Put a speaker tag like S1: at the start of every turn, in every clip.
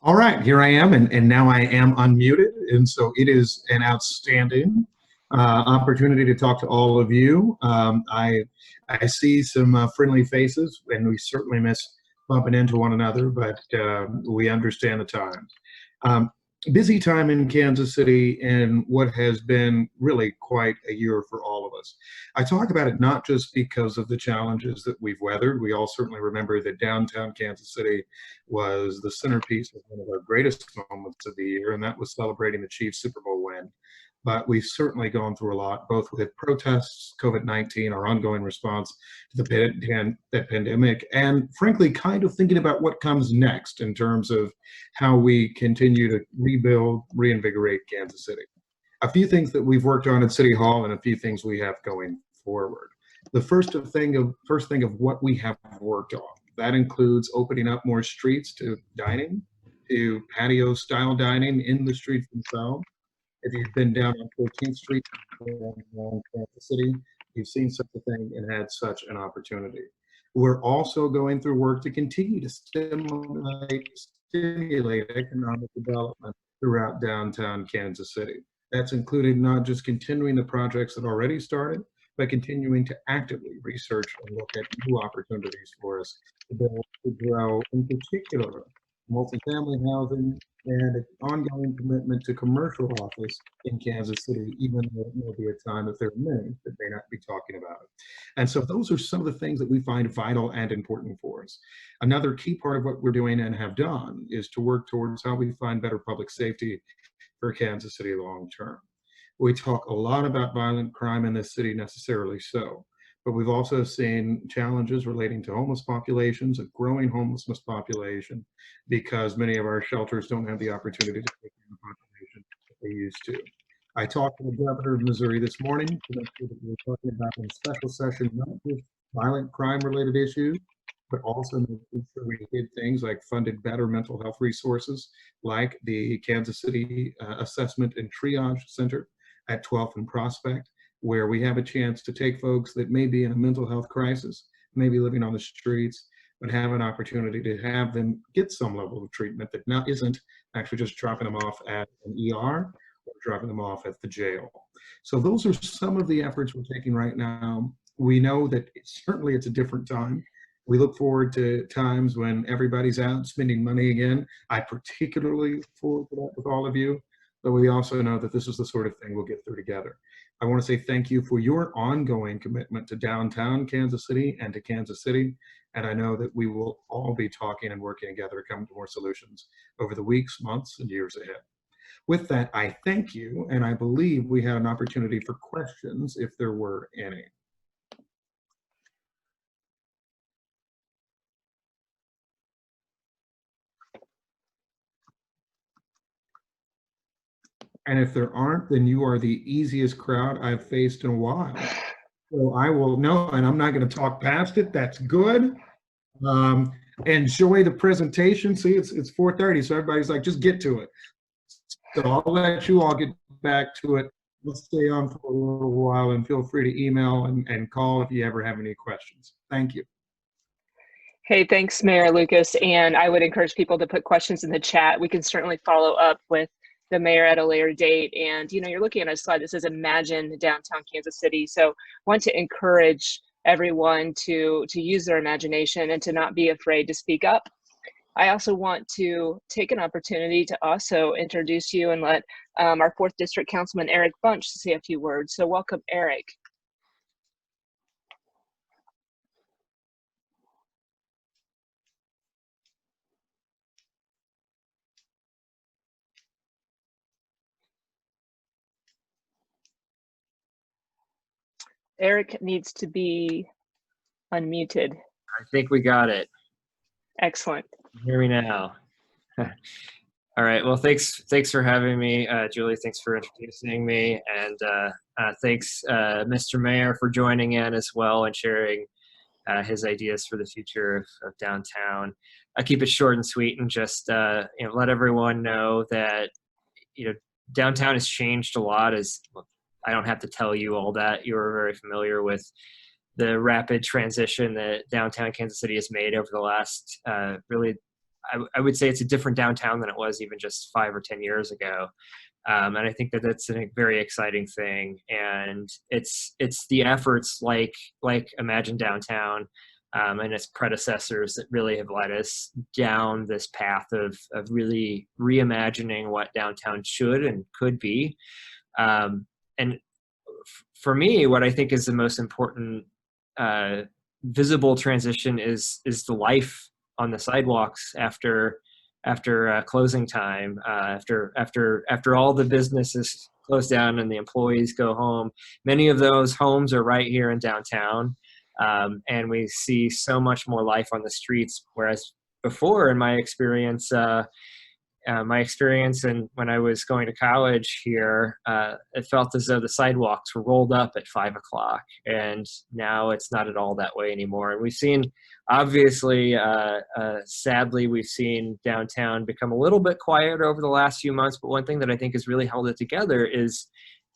S1: All right, here I am, and now I am unmuted, and so it is an outstanding opportunity to talk to all of you. I see some friendly faces, and we certainly miss bumping into one another, but we understand the times. Um, Busy time in Kansas City in what has been really quite a year for all of us. I talk about it not just because of the challenges that we've weathered. We all certainly remember that downtown Kansas City was the centerpiece of one of our greatest moments of the year, and that was celebrating the Chiefs Super Bowl win. But we've certainly gone through a lot, both with protests, COVID-19, our ongoing response to the pandemic, and frankly, kind of thinking about what comes next in terms of how we continue to rebuild, reinvigorate Kansas City. A few things that we've worked on at City Hall and a few things we have going forward. The first thing of what we have worked on. That includes opening up more streets to dining, to patio style dining in the streets themselves. If you've been down on 14th Street in Kansas City, you've seen such a thing and had such an opportunity. We're also going through work to continue to stimulate economic development throughout downtown Kansas City. That's included not just continuing the projects that already started, but continuing to actively research and look at new opportunities for us to build, to grow, in particular, multifamily housing and an ongoing commitment to commercial office in Kansas City, even though it may be a time that there are many that may not be talking about it. And so those are some of the things that we find vital and important for us. Another key part of what we're doing and have done is to work towards how we find better public safety for Kansas City long term. We talk a lot about violent crime in this city, necessarily so, but we've also seen challenges relating to homeless populations, a growing homelessness population, because many of our shelters don't have the opportunity to take in the population that they used to. I talked to the governor of Missouri this morning to make sure that we were talking about in a special session, not just violent crime related issues, but also making sure we did things like funded better mental health resources, like the Kansas City Assessment and Triage Center at 12th and Prospect, where we have a chance to take folks that may be in a mental health crisis, maybe living on the streets, but have an opportunity to have them get some level of treatment that now isn't actually just dropping them off at an ER or dropping them off at the jail. So those are some of the efforts we're taking right now. We know that certainly it's a different time. We look forward to times when everybody's out spending money again. I particularly look forward to that with all of you, but we also know that this is the sort of thing we'll get through together. I want to say thank you for your ongoing commitment to downtown Kansas City and to Kansas City. And I know that we will all be talking and working together to come to more solutions over the weeks, months, and years ahead. With that, I thank you, and I believe we had an opportunity for questions if there were any. And if there aren't, then you are the easiest crowd I've faced in a while. So I will know, and I'm not going to talk past it. That's good. Enjoy the presentation. See, it's 4:30, so everybody's like, just get to it. So I'll let you all get back to it. We'll stay on for a little while, and feel free to email and call if you ever have any questions. Thank you.
S2: Hey, thanks, Mayor Lucas. And I would encourage people to put questions in the chat. We can certainly follow up with the mayor at a later date. And, you know, you're looking at a slide that says Imagine Downtown Kansas City. So want to encourage everyone to use their imagination and to not be afraid to speak up. I also want to take an opportunity to also introduce you and let our 4th District Councilman Eric Bunch say a few words. So welcome, Eric. Eric needs to be unmuted.
S3: I think we got it.
S2: Excellent.
S3: Hear me now. All right. Well, thanks for having me, Julie. Thanks for introducing me, and thanks, Mr. Mayor, for joining in as well and sharing his ideas for the future of downtown. I keep it short and sweet, and just let everyone know that downtown has changed a lot. I don't have to tell you all that. You are very familiar with the rapid transition that downtown Kansas City has made over the last really, I would say it's a different downtown than it was even just 5 or 10 years ago. And I think that that's a very exciting thing. And it's the efforts like Imagine Downtown and its predecessors that really have led us down this path of really reimagining what downtown should and could be. And for me, what I think is the most important visible transition is the life on the sidewalks after closing time, after all the businesses close down and the employees go home. Many of those homes are right here in downtown, and we see so much more life on the streets. Whereas before, in my experience, and when I was going to college here, it felt as though the sidewalks were rolled up at 5 o'clock, and now it's not at all that way anymore. And we've seen, obviously, sadly, we've seen downtown become a little bit quieter over the last few months. But one thing that I think has really held it together is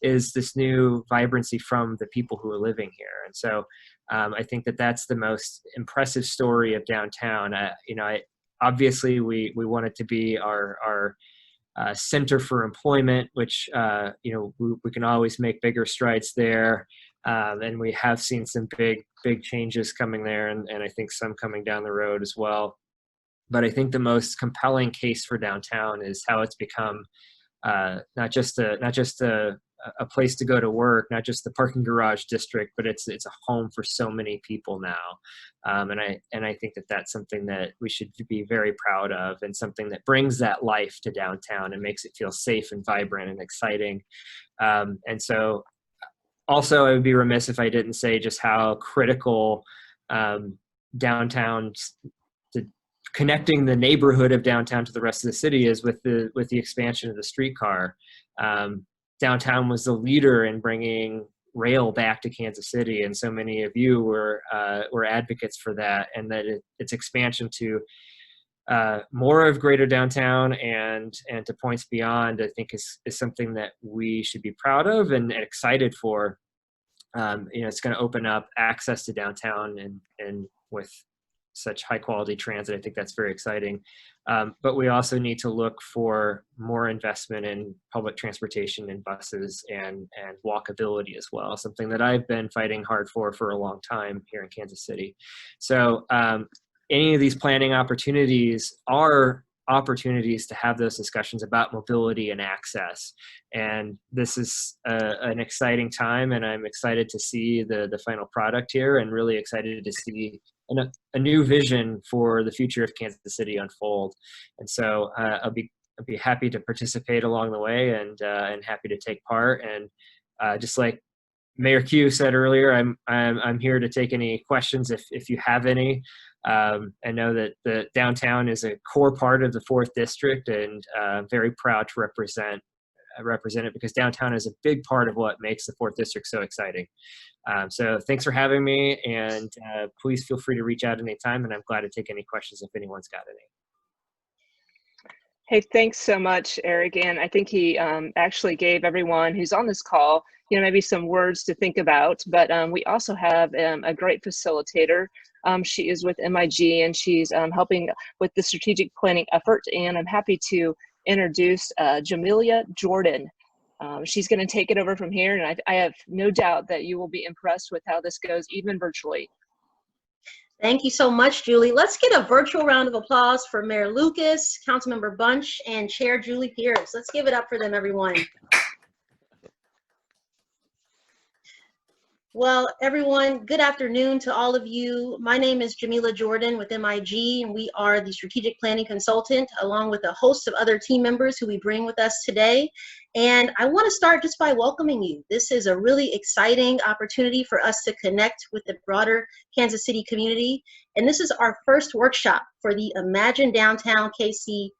S3: this new vibrancy from the people who are living here. And so I think that that's the most impressive story of downtown. Obviously, we want it to be our center for employment, which we can always make bigger strides there, and we have seen some big changes coming there, and I think some coming down the road as well. But I think the most compelling case for downtown is how it's become not just a place to go to work, not just the parking garage district, but it's a home for so many people now. And I think that that's something that we should be very proud of, and something that brings that life to downtown and makes it feel safe and vibrant and exciting. And so also, I would be remiss if I didn't say just how critical downtown, connecting the neighborhood of downtown to the rest of the city is with the expansion of the streetcar. Downtown was the leader in bringing rail back to Kansas City, and so many of you were advocates for that, and that its expansion to more of greater downtown and to points beyond, I think is something that we should be proud of and excited for. It's going to open up access to downtown and with such high quality transit. I think that's very exciting. But we also need to look for more investment in public transportation and buses and walkability as well, something that I've been fighting hard for a long time here in Kansas City. So any of these planning opportunities are opportunities to have those discussions about mobility and access. And this is an exciting time, and I'm excited to see the final product here, and really excited to see a new vision for the future of Kansas City unfold. And so I'll be happy to participate along the way, and happy to take part. And just like Mayor Q said earlier, I'm here to take any questions if you have any. I know that the downtown is a core part of the 4th District, and I'm very proud to represent it, because downtown is a big part of what makes the 4th District so exciting. So thanks for having me, and please feel free to reach out anytime, and I'm glad to take any questions if anyone's got any.
S2: Hey, thanks so much, Eric. And I think he actually gave everyone who's on this call, maybe some words to think about. But we also have a great facilitator. She is with MIG, and she's helping with the strategic planning effort. And I'm happy to introduce Jamelia Jordan. She's going to take it over from here, and I have no doubt that you will be impressed with how this goes, even virtually.
S4: Thank you so much, Julie. Let's get a virtual round of applause for Mayor Lucas, Councilmember Bunch, and Chair Julie Pierce. Let's give it up for them, everyone. Well, everyone, good afternoon to all of you. My name is Jamelia Jordan with MIG, and we are the strategic planning consultant, along with a host of other team members who we bring with us today. And I want to start just by welcoming you. This is a really exciting opportunity for us to connect with the broader Kansas City community. And this is our first workshop for the Imagine Downtown KC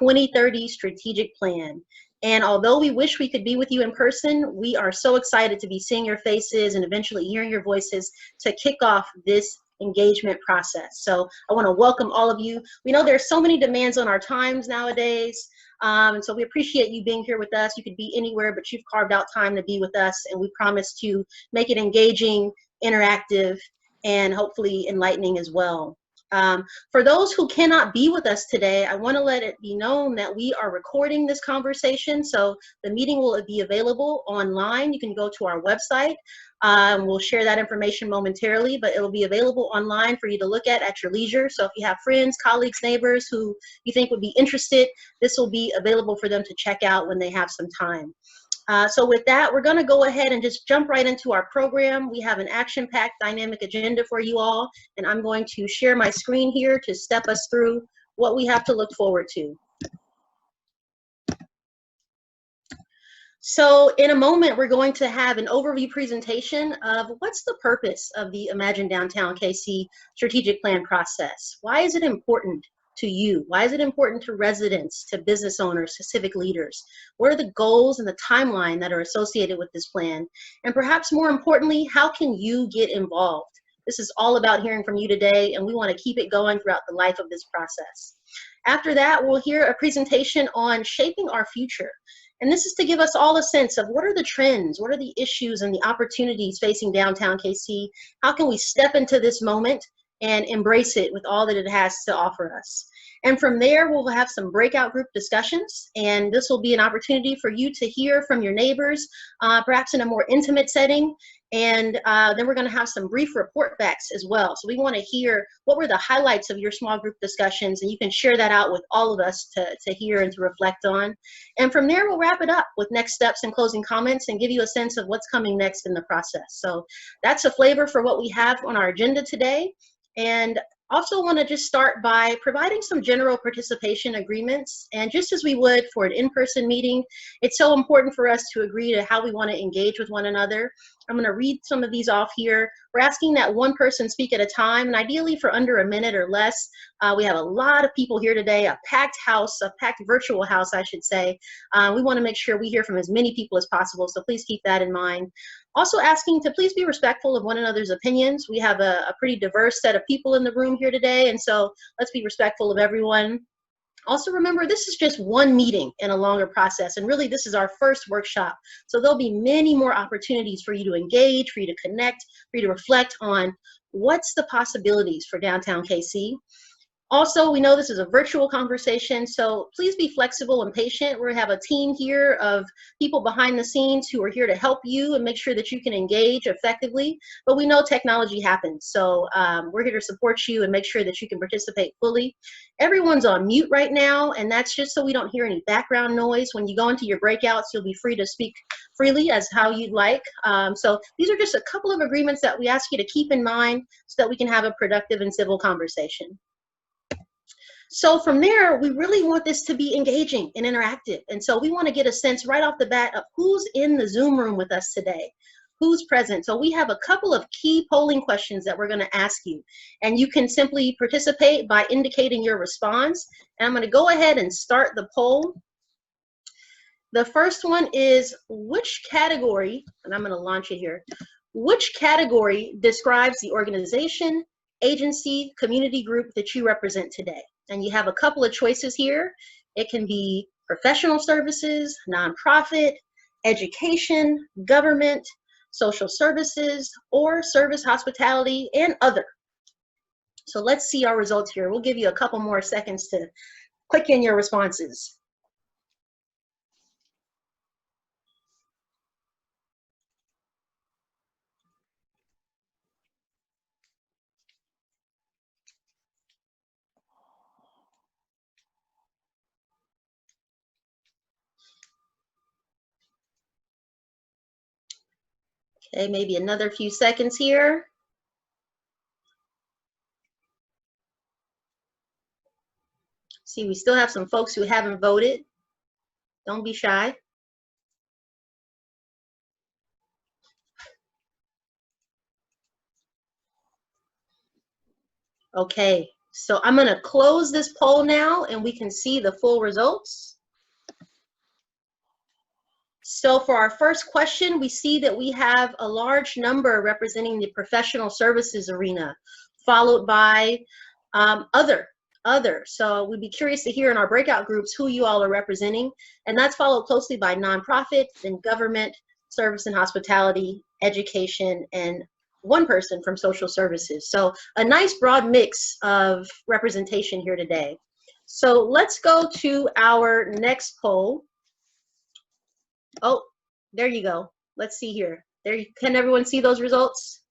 S4: 2030 strategic plan. And although we wish we could be with you in person, we are so excited to be seeing your faces and eventually hearing your voices to kick off this engagement process. So I want to welcome all of you. We know there's so many demands on our times nowadays. And so we appreciate you being here with us. You could be anywhere, but you've carved out time to be with us. And we promise to make it engaging, interactive, and hopefully enlightening as well. For those who cannot be with us today, I want to let it be known that we are recording this conversation. So the meeting will be available online. You can go to our website. We'll share that information momentarily, but it will be available online for you to look at your leisure. So if you have friends, colleagues, neighbors who you think would be interested, this will be available for them to check out when they have some time. So with that, we're going to go ahead and just jump right into our program. We have an action-packed dynamic agenda for you all, and I'm going to share my screen here to step us through what we have to look forward to. So in a moment, we're going to have an overview presentation of what's the purpose of the Imagine Downtown KC strategic plan process. Why is it important to you? Why is it important to residents, to business owners, to civic leaders? What are the goals and the timeline that are associated with this plan? And perhaps more importantly, how can you get involved? This is all about hearing from you today, and we want to keep it going throughout the life of this process. After that, we'll hear a presentation on shaping our future. And this is to give us all a sense of what are the trends, what are the issues and the opportunities facing downtown KC? How can we step into this moment and embrace it with all that it has to offer us? And from there, we'll have some breakout group discussions, and this will be an opportunity for you to hear from your neighbors, perhaps in a more intimate setting. And then we're going to have some brief report backs as well. So we want to hear what were the highlights of your small group discussions, and you can share that out with all of us to hear and to reflect on. And from there, we'll wrap it up with next steps and closing comments and give you a sense of what's coming next in the process. So that's a flavor for what we have on our agenda today. And also want to just start by providing some general participation agreements. And just as we would for an in-person meeting, it's so important for us to agree to how we want to engage with one another. I'm going to read some of these off here. We're asking that one person speak at a time, and ideally for under a minute or less. We have a lot of people here today, a packed house, a packed virtual house, I should say. We want to make sure we hear from as many people as possible, so please keep that in mind. Also asking to please be respectful of one another's opinions. We have a pretty diverse set of people in the room here today, and so let's be respectful of everyone. Also remember, this is just one meeting in a longer process, and really this is our first workshop. So there'll be many more opportunities for you to engage, for you to connect, for you to reflect on what's the possibilities for downtown KC. Also, we know this is a virtual conversation, so please be flexible and patient. We have a team here of people behind the scenes who are here to help you and make sure that you can engage effectively. But we know technology happens, so we're here to support you and make sure that you can participate fully. Everyone's on mute right now, and that's just so we don't hear any background noise. When you go into your breakouts, you'll be free to speak freely as how you'd like. So these are just a couple of agreements that we ask you to keep in mind so that we can have a productive and civil conversation. So from there, we really want this to be engaging and interactive. And so we want to get a sense right off the bat of who's in the Zoom room with us today, who's present. So we have a couple of key polling questions that we're going to ask you. And you can simply participate by indicating your response. And I'm going to go ahead and start the poll. The first one is, which category, and I'm going to launch it here, which category describes the organization, agency, community group that you represent today? And you have a couple of choices here. It can be professional services, nonprofit, education, government, social services, or service, hospitality, and other. So let's see our results here. We'll give you a couple more seconds to click in your responses. Okay, maybe another few seconds here. See, we still have some folks who haven't voted. Don't be shy. Okay, so I'm going to close this poll now and we can see the full results. So for our first question, we see that we have a large number representing the professional services arena, followed by other. So we'd be curious to hear in our breakout groups who you all are representing, and that's followed closely by nonprofit, then government, service and hospitality, education, and one person from social services. So a nice broad mix of representation here today. So let's go to our next poll. Oh, there you go. Let's see here. Can everyone see those results?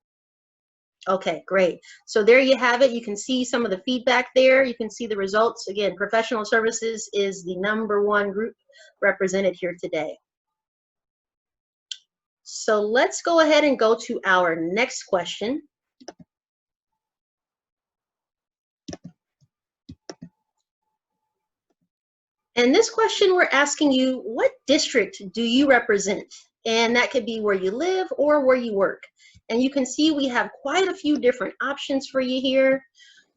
S4: Okay, great. So there you have it. You can see some of the feedback there. You can see the results. Again, professional services is the #1 group represented here today. So let's go ahead and go to our next question. And this question, we're asking you, what district do you represent? And that could be where you live or where you work. And you can see we have quite a few different options for you here.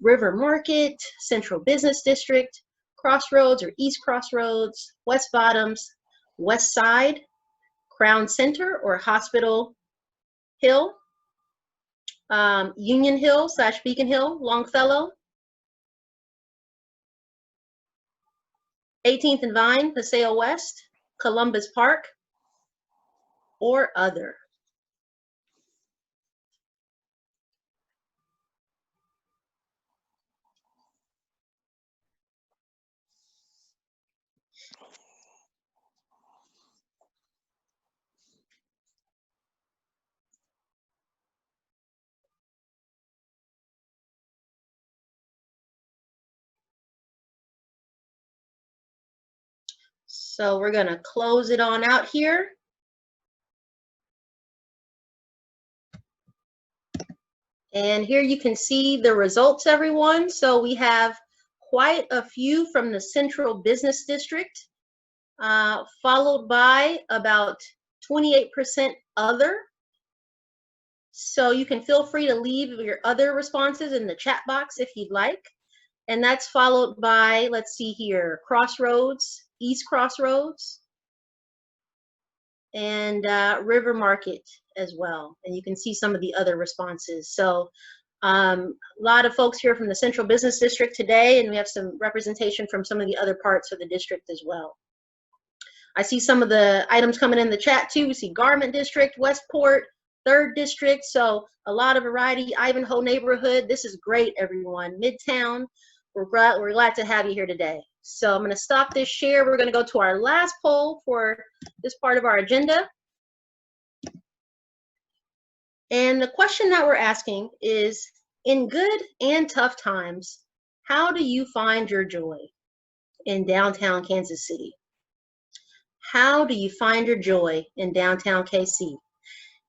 S4: River Market, Central Business District, Crossroads or East Crossroads, West Bottoms, West Side, Crown Center or Hospital Hill, Union Hill / Beacon Hill, Longfellow, 18th and Vine, Paseo West, Columbus Park, or other. So we're going to close it on out here. And here you can see the results, everyone. So we have quite a few from the Central Business District, followed by about 28% other. So you can feel free to leave your other responses in the chat box if you'd like. And that's followed by, let's see here, Crossroads, East Crossroads, and River Market as well. And you can see some of the other responses. So a lot of folks here from the Central Business District today, and we have some representation from some of the other parts of the district as well. I see some of the items coming in the chat too. We see Garment District, Westport, 3rd District. So a lot of variety. Ivanhoe neighborhood. This is great, everyone. Midtown. We're glad to have you here today. So I'm going to stop this share. We're going to go to our last poll for this part of our agenda. And the question that we're asking is, in good and tough times, how do you find your joy in downtown Kansas City? How do you find your joy in downtown KC?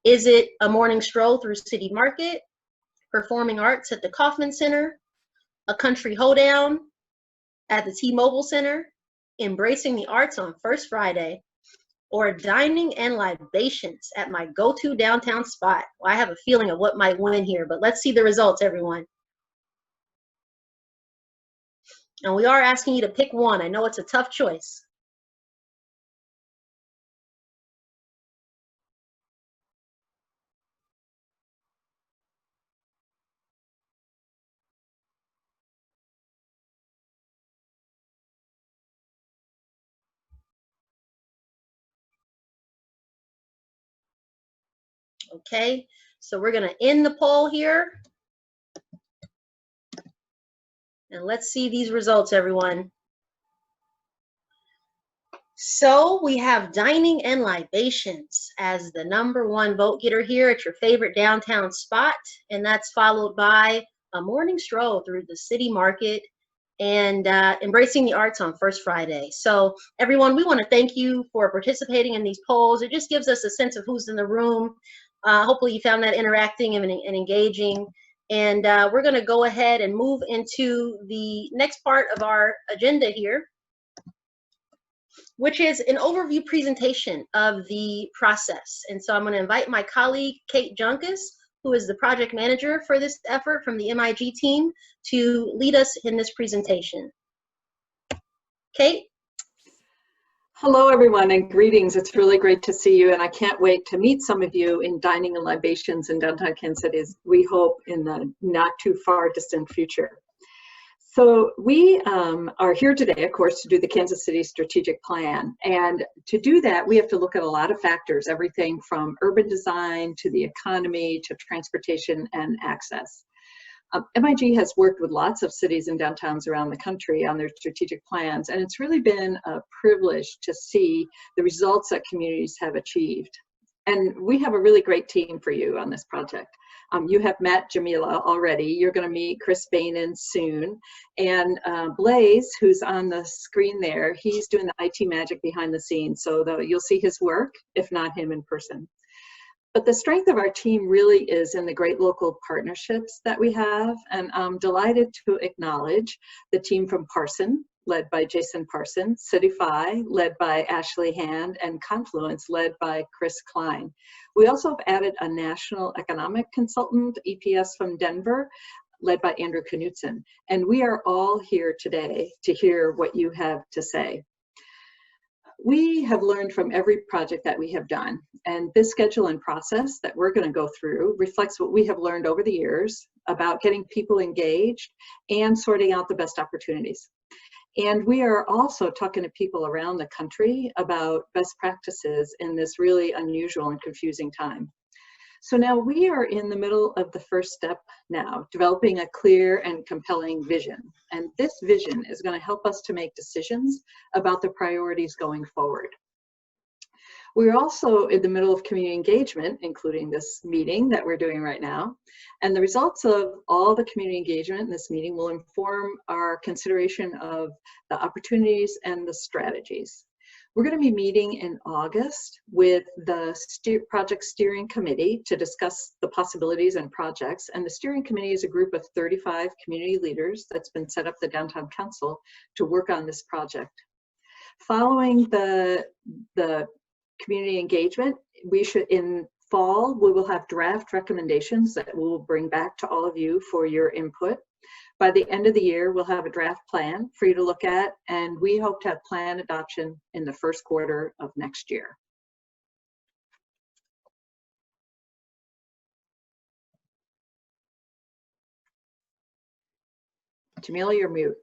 S4: Is it a morning stroll through City Market, performing arts at the Kauffman Center, a country hoedown at the T-Mobile Center, embracing the arts on First Friday, or dining and libations at my go-to downtown spot? Well, I have a feeling of what might win here, but let's see the results, everyone. And we are asking you to pick one. I know it's a tough choice. Okay, so we're going to end the poll here. And let's see these results, everyone. So we have dining and libations as the #1 vote getter here at your favorite downtown spot. And that's followed by a morning stroll through the City Market and embracing the arts on First Friday. So everyone, we want to thank you for participating in these polls. It just gives us a sense of who's in the room. Hopefully you found that interacting and engaging. And we're going to go ahead and move into the next part of our agenda here, which is an overview presentation of the process. And so I'm going to invite my colleague, Kate Junkus, who is the project manager for this effort from the MIG team, to lead us in this presentation. Kate?
S5: Hello, everyone, and greetings. It's really great to see you, and I can't wait to meet some of you in Dining and Libations in downtown Kansas City, we hope in the not too far distant future. So we are here today, of course, to do the Kansas City Strategic Plan. And to do that, we have to look at a lot of factors, everything from urban design to the economy to transportation and access. MIG has worked with lots of cities and downtowns around the country on their strategic plans, and it's really been a privilege to see the results that communities have achieved. And we have a really great team for you on this project. You have met Jamila already. You're going to meet Chris Bainan soon. And Blaze, who's on the screen there, he's doing the IT magic behind the scenes, so you'll see his work, if not him in person. But the strength of our team really is in the great local partnerships that we have. And I'm delighted to acknowledge the team from Parson, led by Jason Parson, Citify, led by Ashley Hand, and Confluence, led by Chris Klein. We also have added a national economic consultant, EPS from Denver, led by Andrew Knutson. And we are all here today to hear what you have to say. We have learned from every project that we have done, and this schedule and process that we're going to go through reflects what we have learned over the years about getting people engaged and sorting out the best opportunities. And we are also talking to people around the country about best practices in this really unusual and confusing time. So now we are in the middle of the first step now, developing a clear and compelling vision. And this vision is going to help us to make decisions about the priorities going forward. We're also in the middle of community engagement, including this meeting that we're doing right now. And the results of all the community engagement in this meeting will inform our consideration of the opportunities and the strategies. We're going to be meeting in August with the project steering committee to discuss the possibilities and projects. And the steering committee is a group of 35 community leaders that's been set up the Downtown Council to work on this project. Following the community engagement, in fall, we will have draft recommendations that we will bring back to all of you for your input. By the end of the year, we'll have a draft plan for you to look at, and we hope to have plan adoption in the first quarter of next year. Jamila, you're mute.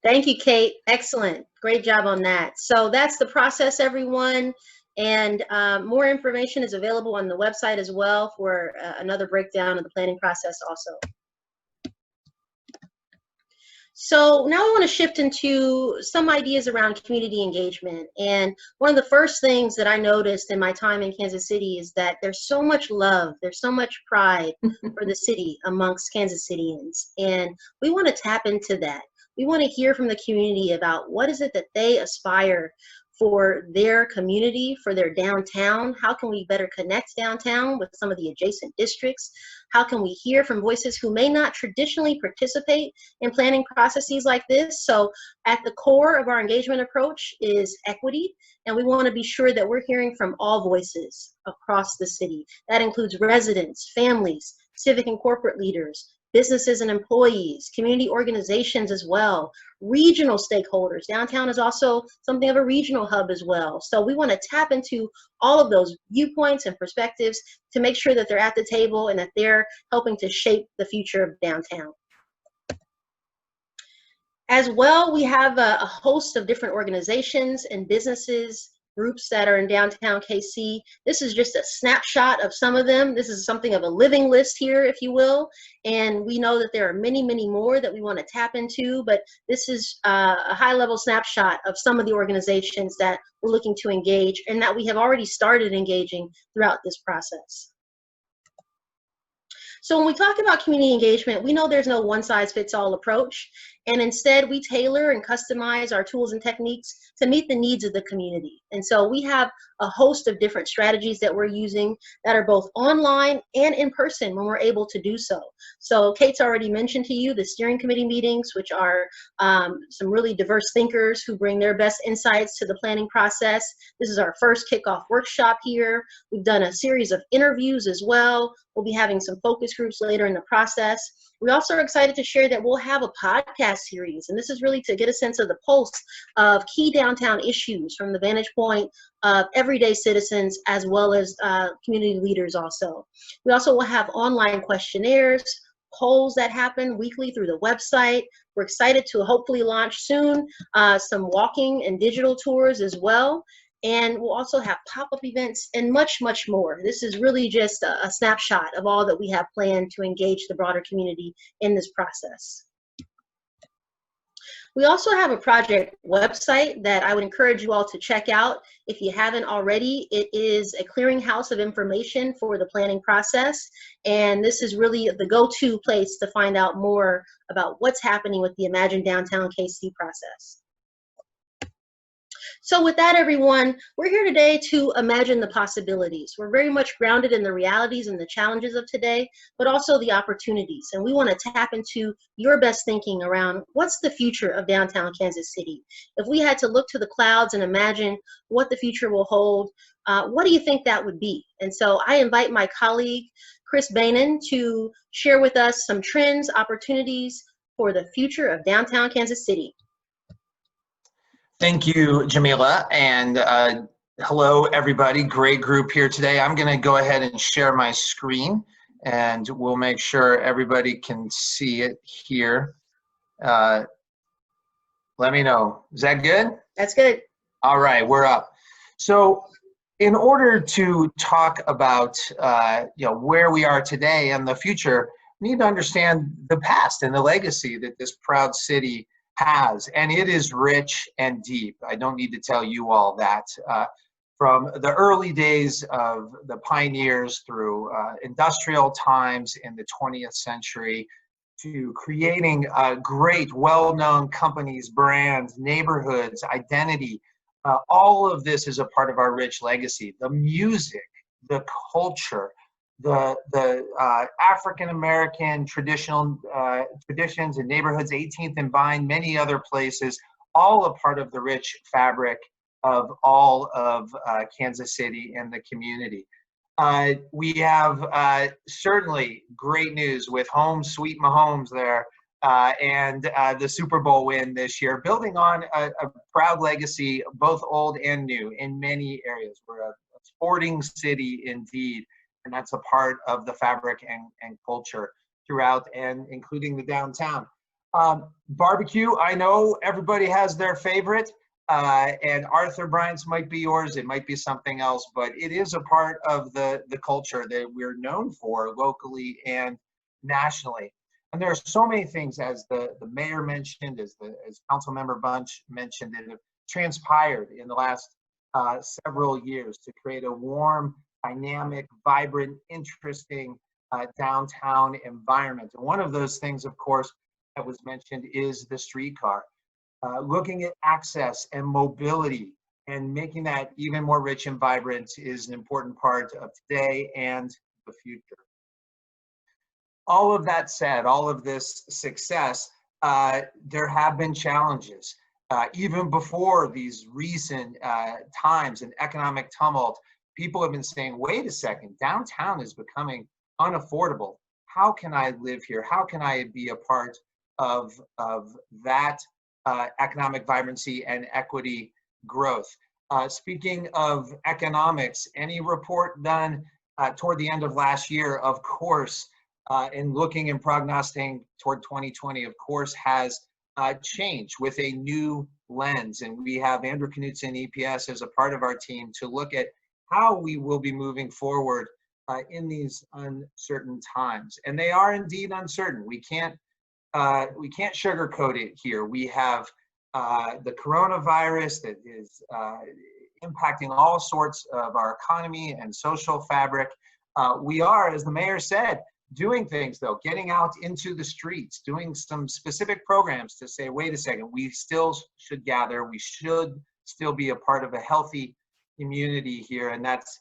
S4: Thank you, Kate. Excellent. Great job on that. So that's the process, everyone. And more information is available on the website as well for another breakdown of the planning process also. So now we want to shift into some ideas around community engagement. And one of the first things that I noticed in my time in Kansas City is that there's so much love, there's so much pride for the city amongst Kansas Cityans. And we want to tap into that. We want to hear from the community about what is it that they aspire for their community, for their downtown. How can we better connect downtown with some of the adjacent districts? How can we hear from voices who may not traditionally participate in planning processes like this? So at the core of our engagement approach is equity, and we want to be sure that we're hearing from all voices across the city. That includes residents, families, civic and corporate leaders, businesses and employees, community organizations as well, regional stakeholders. Downtown is also something of a regional hub as well. So we want to tap into all of those viewpoints and perspectives to make sure that they're at the table and that they're helping to shape the future of downtown. As well, we have a host of different organizations and businesses, groups that are in downtown KC. This is just a snapshot of some of them. This is something of a living list here, if you will. And we know that there are many, many more that we want to tap into, but this is a high-level snapshot of some of the organizations that we're looking to engage and that we have already started engaging throughout this process. So when we talk about community engagement, we know there's no one-size-fits-all approach, and instead we tailor and customize our tools and techniques to meet the needs of the community. And so we have a host of different strategies that we're using that are both online and in person when we're able to do so. So Kate's already mentioned to you the steering committee meetings, which are some really diverse thinkers who bring their best insights to the planning process. This is our first kickoff workshop here. We've done a series of interviews as well. We'll be having some focus groups later in the process. We also are excited to share that we'll have a podcast series, and this is really to get a sense of the pulse of key downtown issues from the vantage point of everyday citizens as well as community leaders also. We also will have online questionnaires, polls that happen weekly through the website. We're excited to hopefully launch soon some walking and digital tours as well. And we'll also have pop-up events and much, much more. This is really just a snapshot of all that we have planned to engage the broader community in this process. We also have a project website that I would encourage you all to check out. If you haven't already, it is a clearinghouse of information for the planning process. And this is really the go-to place to find out more about what's happening with the Imagine Downtown KC process. So with that, everyone, we're here today to imagine the possibilities. We're very much grounded in the realities and the challenges of today, but also the opportunities. And we want to tap into your best thinking around what's the future of downtown Kansas City. If we had to look to the clouds and imagine what the future will hold, what do you think that would be? And so I invite my colleague, Chris Bainan, to share with us some trends, opportunities for the future of downtown Kansas City.
S6: Thank you, Jamila, and hello, everybody. Great group here today. I'm going to go ahead and share my screen, and we'll make sure everybody can see it here. Let me know. Is that good?
S4: That's good.
S6: All right, we're up. So in order to talk about where we are today and the future, we need to understand the past and the legacy that this proud city has, and it is rich and deep. I don't need to tell you all that. From the early days of the pioneers through industrial times in the 20th century to creating great, well-known companies, brands, neighborhoods, identity, all of this is a part of our rich legacy. The music, the culture, the African-American traditional traditions and neighborhoods, 18th and Vine, many other places, all a part of the rich fabric of all of Kansas City and the community. We have certainly great news with Home Sweet Mahomes there and the Super Bowl win this year, building on a proud legacy, both old and new, in many areas. We're a sporting city indeed. And that's a part of the fabric and culture throughout, and including the downtown. Barbecue, I know everybody has their favorite, and Arthur Bryant's might be yours, it might be something else, but it is a part of the culture that we're known for locally and nationally. And there are so many things, as the mayor mentioned, as Councilmember Bunch mentioned, that have transpired in the last several years to create a warm, dynamic, vibrant, interesting downtown environment. And one of those things, of course, that was mentioned is the streetcar. Looking at access and mobility and making that even more rich and vibrant is an important part of today and the future. All of that said, all of this success, there have been challenges. Even before these recent times and economic tumult, people have been saying, wait a second, downtown is becoming unaffordable. How can I live here? How can I be a part of that economic vibrancy and equity growth? Speaking of economics, any report done toward the end of last year, of course, in looking and prognosticating toward 2020, of course, has changed with a new lens. And we have Andrew Knutson, EPS, as a part of our team to look at how we will be moving forward in these uncertain times. And they are indeed uncertain. We can't sugarcoat it here. We have the coronavirus that is impacting all sorts of our economy and social fabric. We are, as the mayor said, doing things though, getting out into the streets, doing some specific programs to say, wait a second, we still should gather, we should still be a part of a healthy community here. And that's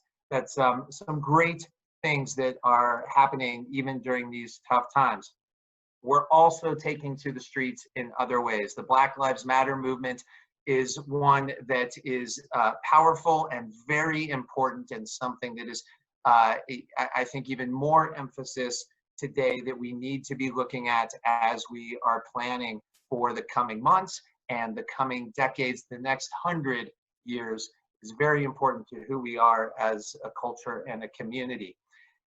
S6: some great things that are happening even during these tough times. We're also taking to the streets in other ways. The Black Lives Matter movement is one that is powerful and very important, and something that is, I think, even more emphasis today that we need to be looking at as we are planning for the coming months and the coming decades. The next 100 years is very important to who we are as a culture and a community.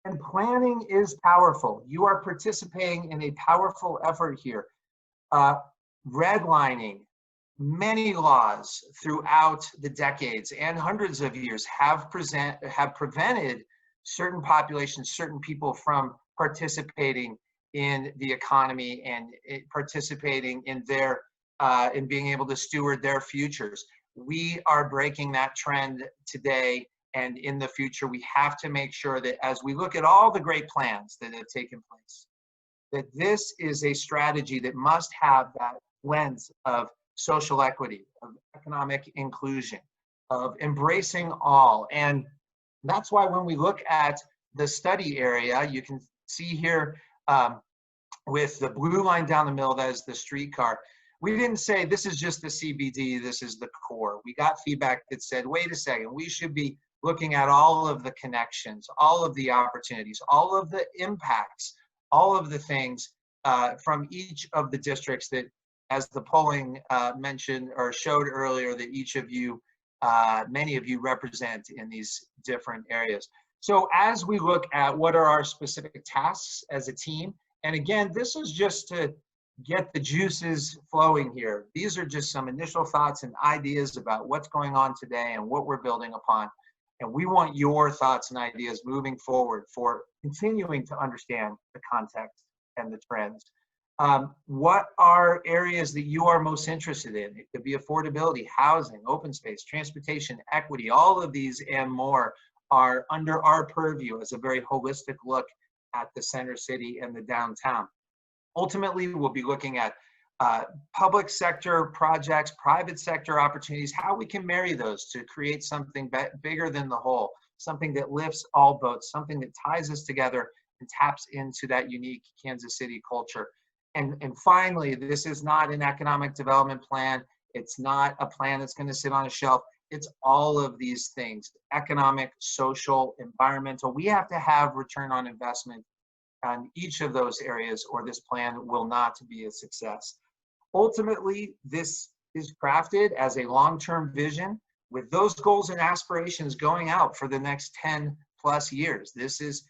S6: And planning is powerful. You are participating in a powerful effort here. Redlining, many laws throughout the decades and hundreds of years have prevented certain populations, certain people from participating in the economy and participating in their in being able to steward their futures. We are breaking that trend today, and in the future we have to make sure that as we look at all the great plans that have taken place, that this is a strategy that must have that lens of social equity, of economic inclusion, of embracing all. And that's why when we look at the study area, you can see here with the blue line down the middle, that is the streetcar. We didn't say this is just the CBD, this is the core. We got feedback that said, wait a second, we should be looking at all of the connections, all of the opportunities, all of the impacts, all of the things from each of the districts that, as the polling mentioned or showed earlier, that each of you, many of you represent in these different areas. So as we look at what are our specific tasks as a team, and again, this is just to get the juices flowing here. These are just some initial thoughts and ideas about what's going on today and what we're building upon. And we want your thoughts and ideas moving forward for continuing to understand the context and the trends. What are areas that you are most interested in? It could be affordability, housing, open space, transportation, equity. All of these and more are under our purview as a very holistic look at the center city and the downtown. Ultimately, we'll be looking at public sector projects, private sector opportunities, how we can marry those to create something bigger than the whole, something that lifts all boats, something that ties us together and taps into that unique Kansas City culture. And finally, this is not an economic development plan. It's not a plan that's going to sit on a shelf. It's all of these things: economic, social, environmental. We have to have return on investment on each of those areas, or this plan will not be a success. Ultimately, this is crafted as a long-term vision with those goals and aspirations going out for the next 10 plus years. This is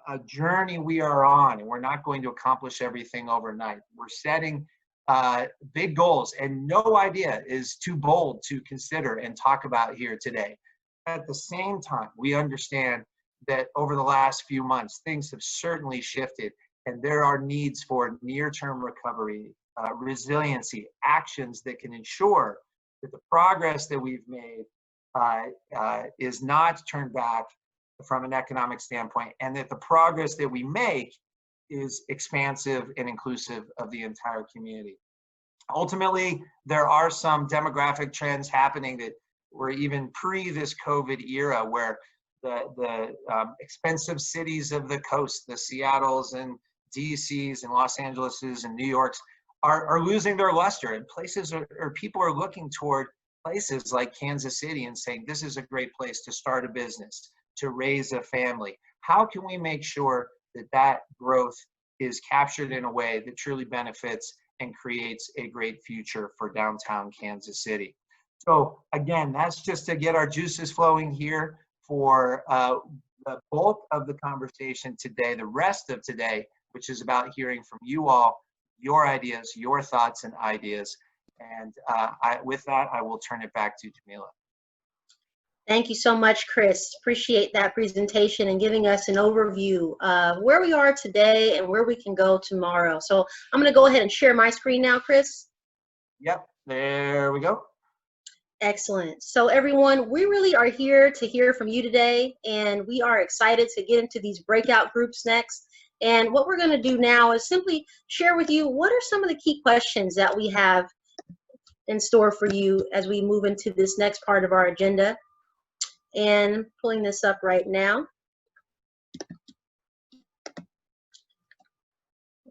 S6: a journey we are on, and we're not going to accomplish everything overnight. We're setting big goals, and no idea is too bold to consider and talk about here today. At the same time, we understand that over the last few months, things have certainly shifted, and there are needs for near-term recovery, resiliency, actions that can ensure that the progress that we've made is not turned back from an economic standpoint, and that the progress that we make is expansive and inclusive of the entire community. Ultimately, there are some demographic trends happening that were even pre this COVID era, where the expensive cities of the coast, the Seattles and DCs and Los Angeles and New Yorks, are losing their luster, and places or people are looking toward places like Kansas City and saying, this is a great place to start a business, to raise a family. How can we make sure that that growth is captured in a way that truly benefits and creates a great future for downtown Kansas City? So again, that's just to get our juices flowing here for the bulk of the conversation today, the rest of today, which is about hearing from you all, your ideas, your thoughts and ideas. And with that, I will turn it back to Jamila.
S4: Thank you so much, Chris. Appreciate that presentation and giving us an overview of where we are today and where we can go tomorrow. So I'm going to go ahead and share my screen now, Chris.
S6: Yep, there we go.
S4: Excellent. So everyone, we really are here to hear from you today, and we are excited to get into these breakout groups next. And what we're going to do now is simply share with you what are some of the key questions that we have in store for you as we move into this next part of our agenda. And pulling this up right now.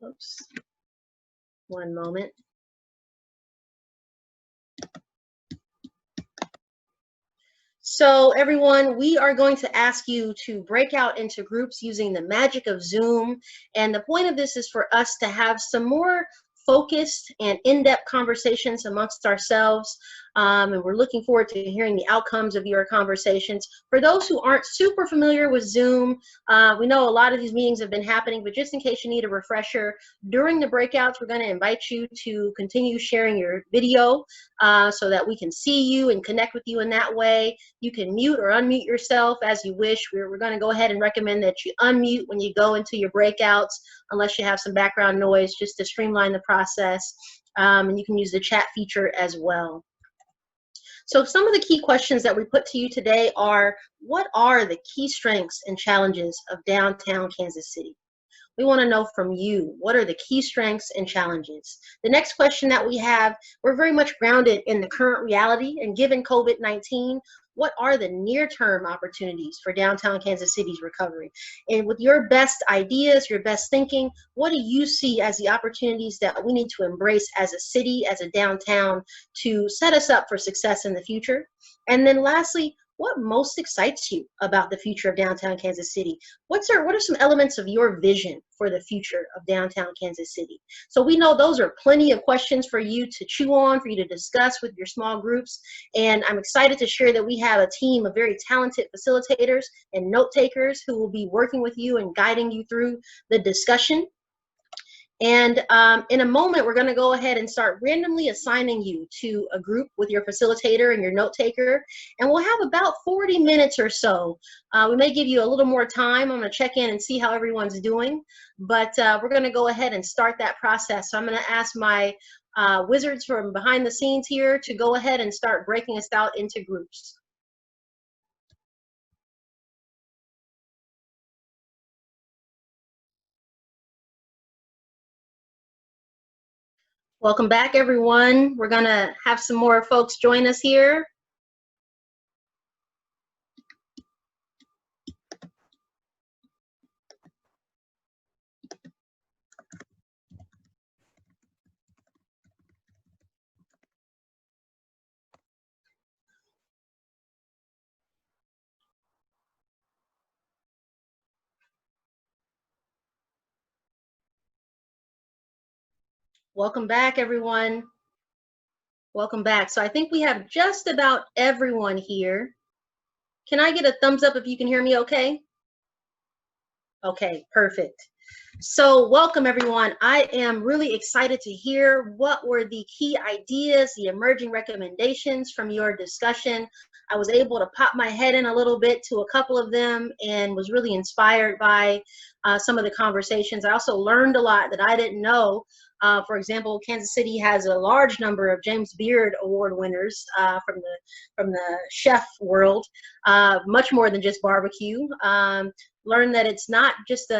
S4: Oops. One moment. So everyone, we are going to ask you to break out into groups using the magic of Zoom. And the point of this is for us to have some more focused and in-depth conversations amongst ourselves. and we're looking forward to hearing the outcomes of your conversations. For those who aren't super familiar with Zoom, we know a lot of these meetings have been happening, but just in case you need a refresher, during the breakouts, we're going to invite you to continue sharing your video so that we can see you and connect with you in that way. You can mute or unmute yourself as you wish. We're going to go ahead and recommend that you unmute when you go into your breakouts, unless you have some background noise, just to streamline the process. And you can use the chat feature as well. So some of the key questions that we put to you today are, what are the key strengths and challenges of downtown Kansas City? We want to know from you, what are the key strengths and challenges? The next question that we have, we're very much grounded in the current reality, and given COVID-19, what are the near-term opportunities for downtown Kansas City's recovery? And with your best ideas, your best thinking, what do you see as the opportunities that we need to embrace as a city, as a downtown, to set us up for success in the future? And then lastly, what most excites you about the future of downtown Kansas City? What are some elements of your vision for the future of downtown Kansas City? So we know those are plenty of questions for you to chew on, for you to discuss with your small groups. And I'm excited to share that we have a team of very talented facilitators and note takers who will be working with you and guiding you through the discussion. And in a moment, we're going to go ahead and start randomly assigning you to a group with your facilitator and your note taker. And we'll have about 40 minutes or so. We may give you a little more time. I'm going to check in and see how everyone's doing. But we're going to go ahead and start that process. So I'm going to ask my wizards from behind the scenes here to go ahead and start breaking us out into groups. Welcome back, everyone. We're going to have some more folks join us here. Welcome back, everyone. Welcome back. So I think we have just about everyone here. Can I get a thumbs up if you can hear me okay? Okay, perfect. So welcome, everyone. I am really excited to hear what were the key ideas, the emerging recommendations from your discussion. I was able to pop my head in a little bit to a couple of them and was really inspired by some of the conversations. I also learned a lot that I didn't know. For example, Kansas City has a large number of James Beard Award winners from the chef world, much more than just barbecue. Learn that it's not just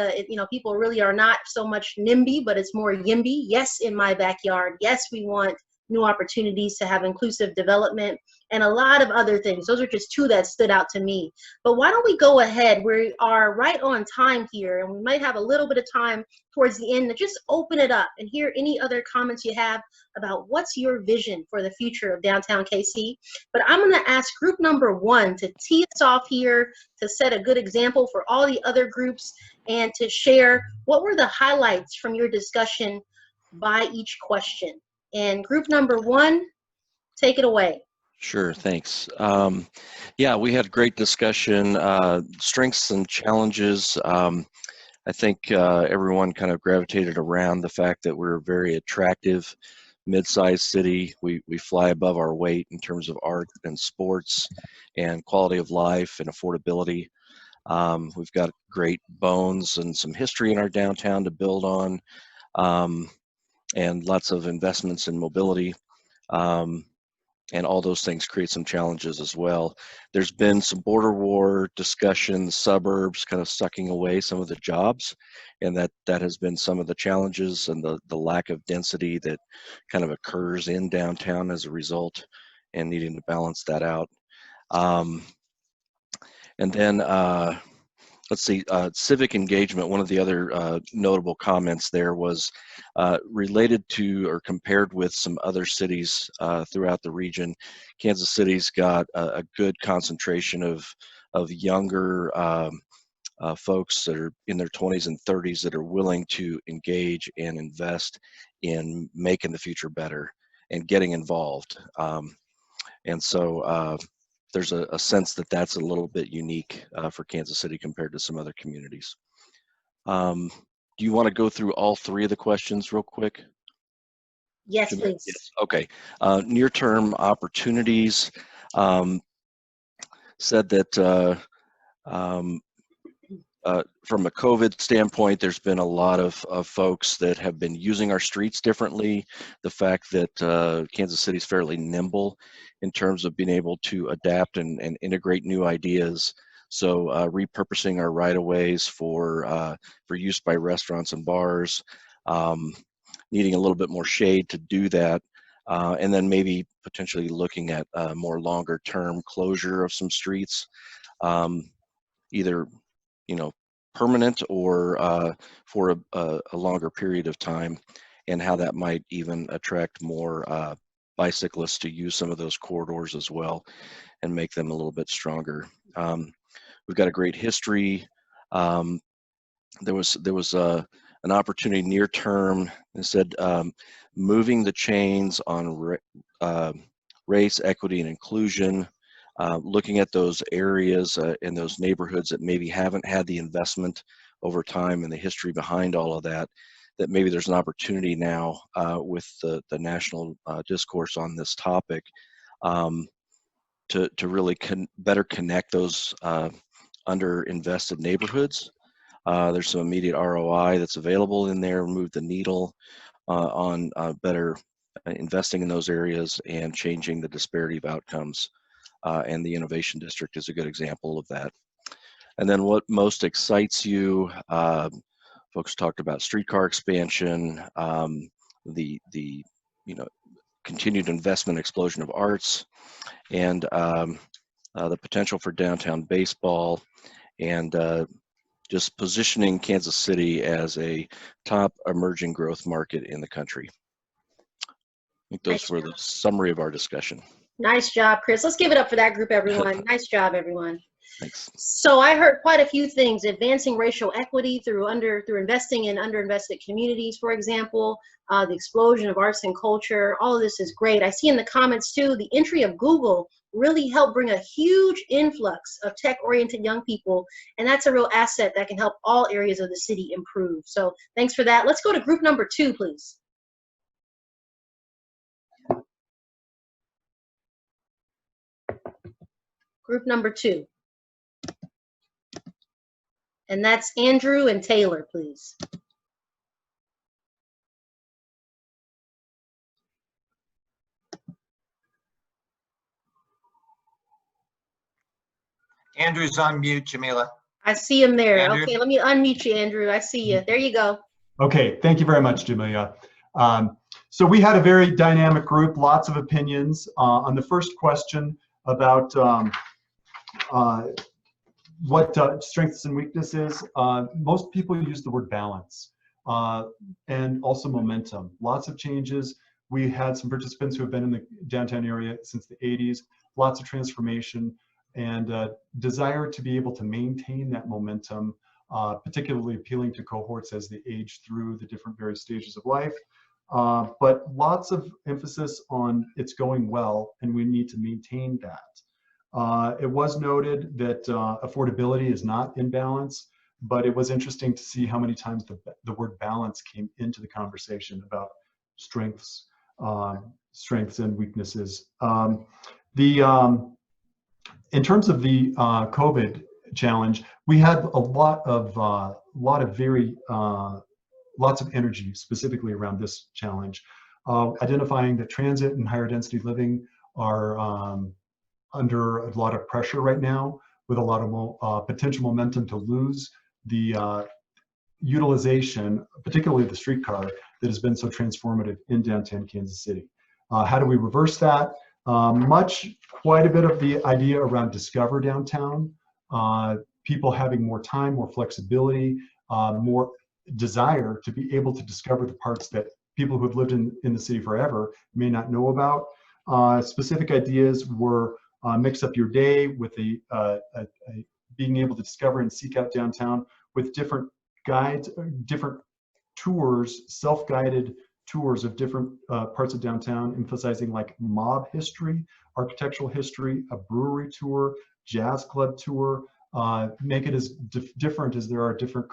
S4: people really are not so much NIMBY, but it's more YIMBY. Yes, in my backyard. Yes, we want new opportunities to have inclusive development and a lot of other things. Those are just two that stood out to me. But why don't we go ahead? We are right on time here, and we might have a little bit of time towards the end to just open it up and hear any other comments you have about what's your vision for the future of downtown KC. But I'm going to ask group number one to tee us off here, to set a good example for all the other groups, and to share what were the highlights from your discussion by each question. And group number one, take it away.
S7: Sure, thanks. Yeah, we had a great discussion, strengths and challenges. I think everyone kind of gravitated around the fact that we're a very attractive mid-sized city. We fly above our weight in terms of art and sports and quality of life and affordability. We've got great bones and some history in our downtown to build on, and lots of investments in mobility. And all those things create some challenges as well. There's been some border war discussion, suburbs kind of sucking away some of the jobs, and that has been some of the challenges and the lack of density that kind of occurs in downtown as a result, and needing to balance that out. And then let's see, civic engagement. One of the other notable comments there was related to or compared with some other cities throughout the region. Kansas City's got a good concentration of younger folks that are in their 20s and 30s that are willing to engage and invest in making the future better and getting involved. And so there's a sense that that's a little bit unique for Kansas City compared to some other communities. Do you want to go through all three of the questions real quick?
S4: Yes, please.
S7: Yes. Okay. Near-term opportunities. Said that from a COVID standpoint, there's been a lot of folks that have been using our streets differently. The fact that Kansas City is fairly nimble in terms of being able to adapt and integrate new ideas. So repurposing our right-of-ways for use by restaurants and bars, needing a little bit more shade to do that. And then maybe potentially looking at more longer-term closure of some streets, either permanent or for a longer period of time, and how that might even attract more bicyclists to use some of those corridors as well and make them a little bit stronger. We've got a great history. There was an opportunity near term. It said moving the chains on race, equity, and inclusion. Looking at those areas in those neighborhoods that maybe haven't had the investment over time and the history behind all of that, that maybe there's an opportunity now with the national discourse on this topic to really better connect those under-invested neighborhoods. There's some immediate ROI that's available in there, move the needle on better investing in those areas and changing the disparity of outcomes. And the Innovation District is a good example of that. And then what most excites you, folks talked about streetcar expansion, the continued investment explosion of arts, and the potential for downtown baseball, and just positioning Kansas City as a top emerging growth market in the country. I think those were the summary of our discussion.
S4: Nice job, Chris. Let's give it up for that group, everyone. Nice job, everyone.
S7: Thanks.
S4: So I heard quite a few things: advancing racial equity through investing in underinvested communities, for example, the explosion of arts and culture. All of this is great. I see in the comments too, the entry of Google really helped bring a huge influx of tech-oriented young people, and that's a real asset that can help all areas of the city improve. So thanks for that. Let's go to group number 2, please. Group number 2. And that's Andrew and Taylor, please.
S6: Andrew's on mute, Jamila.
S4: I see him there.
S6: Andrew?
S4: Okay, let me unmute you, Andrew. I see you. There you go.
S8: Okay, thank you very much, Jamila. So we had a very dynamic group, lots of opinions. On the first question about what strengths and weaknesses, most people use the word balance and also momentum. Lots of changes. We had some participants who have been in the downtown area since the 80s, lots of transformation, and desire to be able to maintain that momentum, particularly appealing to cohorts as they age through the different various stages of life. But lots of emphasis on it's going well and we need to maintain that. It was noted that affordability is not in balance, but it was interesting to see how many times the word balance came into the conversation about strengths and weaknesses. In terms of the COVID challenge, we had lots of energy specifically around this challenge, identifying that transit and higher density living are under a lot of pressure right now, with a lot of potential momentum to lose the utilization, particularly the streetcar, that has been so transformative in downtown Kansas City. How do we reverse that? Quite a bit of the idea around discover downtown, people having more time, more flexibility, more desire to be able to discover the parts that people who have lived in the city forever may not know about. Specific ideas were mix up your day with being able to discover and seek out downtown with different guides, different tours, self-guided tours of different parts of downtown, emphasizing like mob history, architectural history, a brewery tour, jazz club tour, make it as different as there are different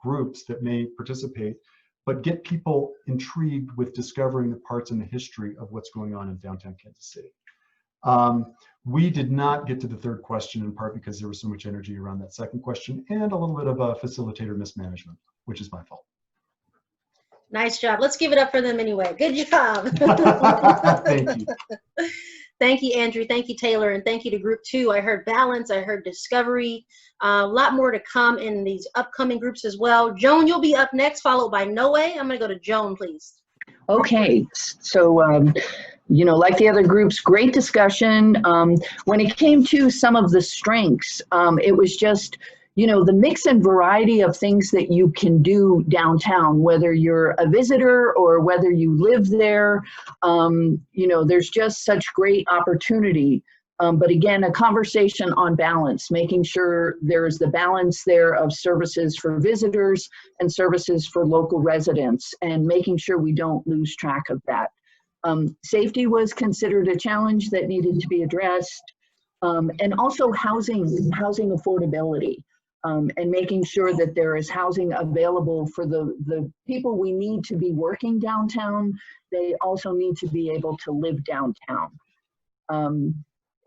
S8: groups that may participate, but get people intrigued with discovering the parts and the history of what's going on in downtown Kansas City. We did not get to the third question, in part because there was so much energy around that second question and a little bit of facilitator mismanagement, which is my fault.
S4: Nice job. Let's give it up for them anyway. Good job.
S8: Thank you.
S4: Thank you, Andrew. Thank you, Taylor. And thank you to group 2. I heard balance. I heard discovery. A lot more to come in these upcoming groups as well. Joan, you'll be up next, followed by Noe. I'm going to go to Joan, please.
S9: Okay. So, you know, like the other groups, great discussion. When it came to some of the strengths, it was just, you know, the mix and variety of things that you can do downtown, whether you're a visitor or whether you live there. You know, there's just such great opportunity. But again, a conversation on balance, making sure there's the balance there of services for visitors and services for local residents, and making sure we don't lose track of that. Safety was considered a challenge that needed to be addressed. And also housing affordability. And making sure that there is housing available for the people we need to be working downtown. They also need to be able to live downtown.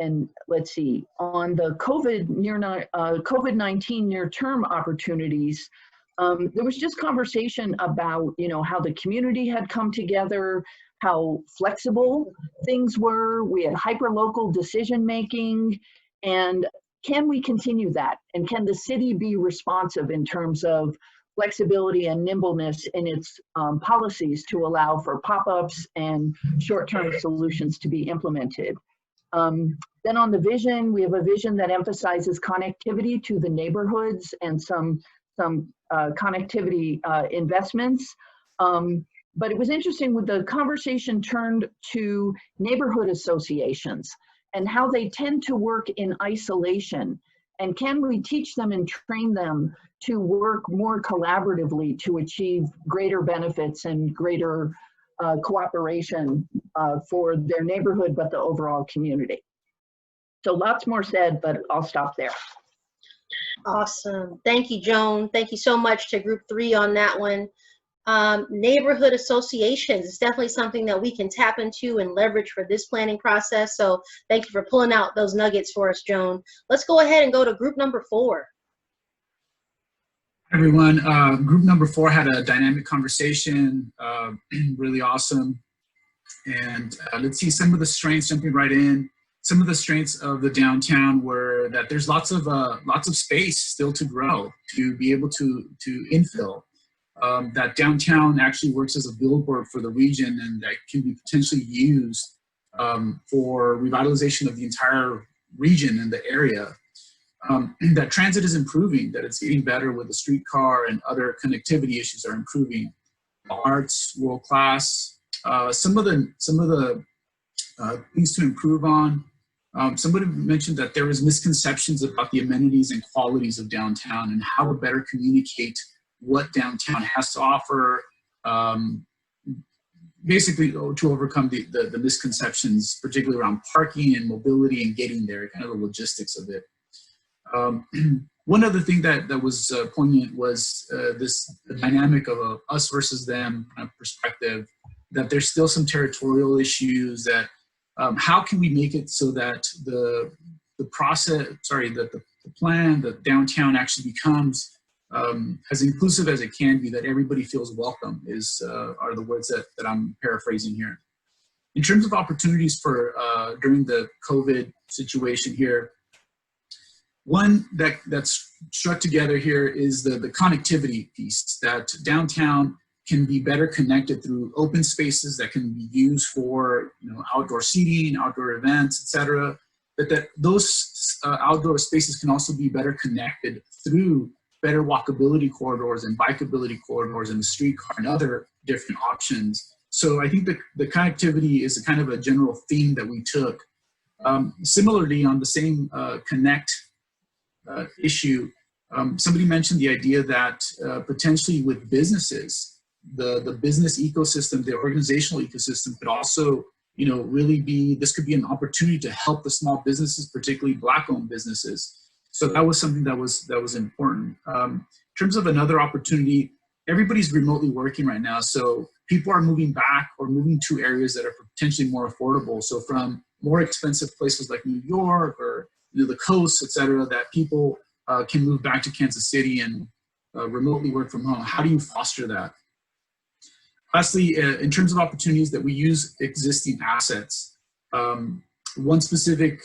S9: And let's see, on the COVID-19 near-term opportunities, there was just conversation about, you know, how the community had come together, how flexible things were. We had hyper-local decision-making, and can we continue that? And can the city be responsive in terms of flexibility and nimbleness in its policies to allow for pop-ups and short-term solutions to be implemented? Then on the vision, we have a vision that emphasizes connectivity to the neighborhoods and some connectivity investments. But it was interesting when the conversation turned to neighborhood associations and how they tend to work in isolation. And can we teach them and train them to work more collaboratively to achieve greater benefits and greater cooperation for their neighborhood, but the overall community. So lots more said, but I'll stop there.
S4: Awesome. Thank you, Joan. Thank you so much to group 3 on that one. Neighborhood associations is definitely something that we can tap into and leverage for this planning process. So thank you for pulling out those nuggets for us, Joan. Let's go ahead and go to group number 4.
S10: Everyone, group number 4 had a dynamic conversation, really awesome. And let's see some of the strengths, jumping right in. Some of the strengths of the downtown were that there's lots of space still to grow, to be able to infill. That downtown actually works as a billboard for the region, and that can be potentially used for revitalization of the entire region and the area. That transit is improving, that it's getting better with the streetcar and other connectivity issues are improving. Arts, world class. Some of the things to improve on. Somebody mentioned that there was misconceptions about the amenities and qualities of downtown and how to better communicate what downtown has to offer, basically to overcome the misconceptions, particularly around parking and mobility and getting there, kind of the logistics of it. One other thing that was poignant was the dynamic of a us versus them kind of perspective, that there's still some territorial issues, that how can we make it so that the plan, the downtown actually becomes as inclusive as it can be, that everybody feels welcome are the words that I'm paraphrasing here. In terms of opportunities for during the COVID situation here, one that's struck together here is the connectivity piece, that downtown can be better connected through open spaces that can be used for outdoor seating, outdoor events, etc. That those outdoor spaces can also be better connected through better walkability corridors and bikeability corridors and the streetcar and other different options. So I think the connectivity is a kind of a general theme that we took. Similarly, on the same connect issue, somebody mentioned the idea that potentially with businesses, the business ecosystem, the organizational ecosystem could also, really be, this could be an opportunity to help the small businesses, particularly Black-owned businesses. So that was something that was important. In terms of another opportunity, everybody's remotely working right now. So people are moving back or moving to areas that are potentially more affordable. So from more expensive places like New York or the coast, et cetera, that people can move back to Kansas City and remotely work from home. How do you foster that? Lastly, in terms of opportunities that we use existing assets, one specific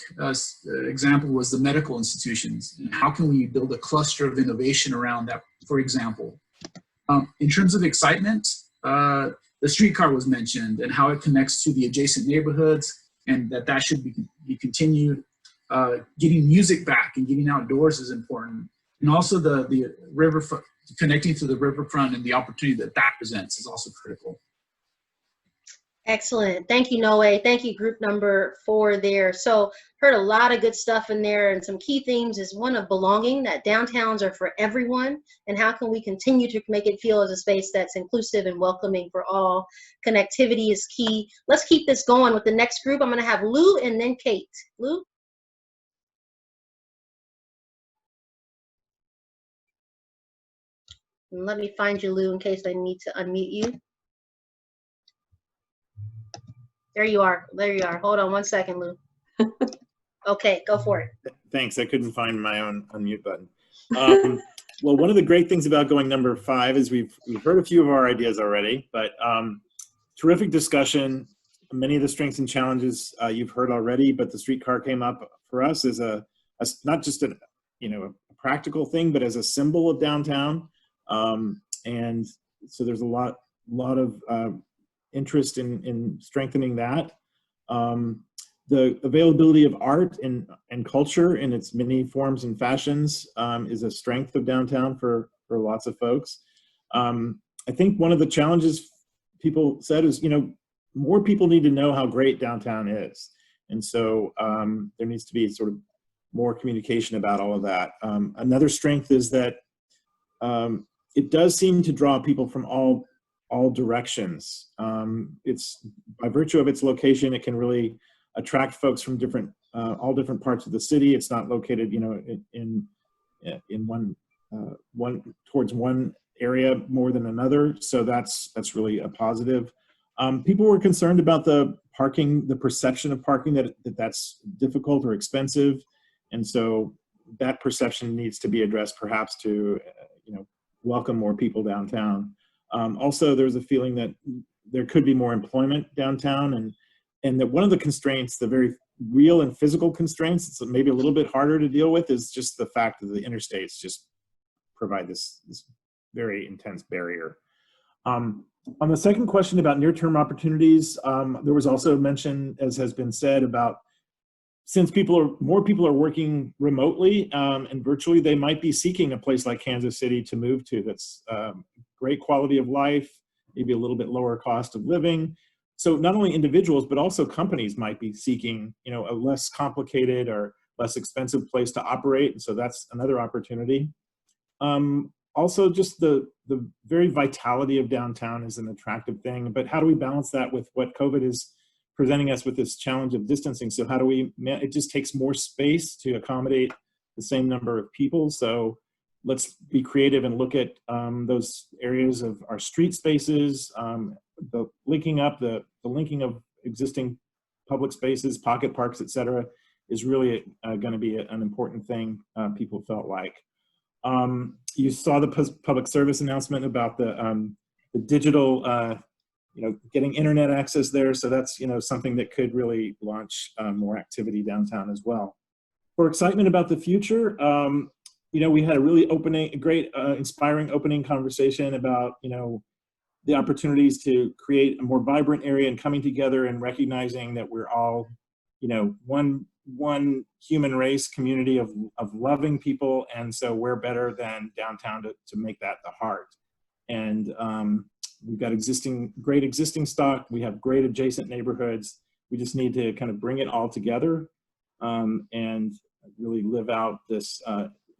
S10: example was the medical institutions. And how can we build a cluster of innovation around that, for example? In terms of excitement, the streetcar was mentioned and how it connects to the adjacent neighborhoods, and that should be continued. Getting music back and getting outdoors is important. And also the riverfront, connecting to the riverfront and the opportunity that presents is also critical.
S4: Excellent. Thank you, Noe. Thank you, group number 4 there. So heard a lot of good stuff in there, and some key themes is one of belonging, that downtowns are for everyone, and how can we continue to make it feel as a space that's inclusive and welcoming for all. Connectivity is key. Let's keep this going with the next group. I'm going to have Lou and then Kate. Lou? And let me find you, Lou, in case I need to unmute you. There you are. There you are. Hold on one second, Lou. Okay, go for it.
S11: Thanks. I couldn't find my own unmute button. Well, one of the great things about going number 5 is we've heard a few of our ideas already, but terrific discussion. Many of the strengths and challenges you've heard already, but the streetcar came up for us as not just a practical thing, but as a symbol of downtown. And so there's a lot of interest in strengthening that. The availability of art and culture in its many forms and fashions is a strength of downtown for lots of folks. I think one of the challenges people said is, more people need to know how great downtown is. And so there needs to be sort of more communication about all of that. Another strength is that it does seem to draw people from all directions. It's by virtue of its location, it can really attract folks from all different parts of the city. It's not located, in one towards one area more than another. So that's really a positive. People were concerned about the parking, the perception of parking, that's difficult or expensive, and so that perception needs to be addressed, perhaps to welcome more people downtown. Also, there's a feeling that there could be more employment downtown, and that one of the constraints, the very real and physical constraints, it's maybe a little bit harder to deal with, is just the fact that the interstates just provide this very intense barrier. On the second question about near-term opportunities, there was also mention, as has been said, about since more people are working remotely and virtually, they might be seeking a place like Kansas City to move to that's great quality of life, maybe a little bit lower cost of living. So not only individuals, but also companies might be seeking, a less complicated or less expensive place to operate. And so that's another opportunity. Also, just the very vitality of downtown is an attractive thing, but how do we balance that with what COVID is presenting us with, this challenge of distancing? So how do it just takes more space to accommodate the same number of people. So let's be creative and look at those areas of our street spaces, the linking of existing public spaces, pocket parks, et cetera, is really going to be an important thing people felt like. You saw the public service announcement about the digital, getting internet access there. So that's, something that could really launch more activity downtown as well. For excitement about the future, we had a really great, inspiring opening conversation about, the opportunities to create a more vibrant area and coming together and recognizing that we're all, one human race community of loving people, and so we're better than downtown to make that the heart. And we've got great existing stock. We have great adjacent neighborhoods. We just need to kind of bring it all together and really live out this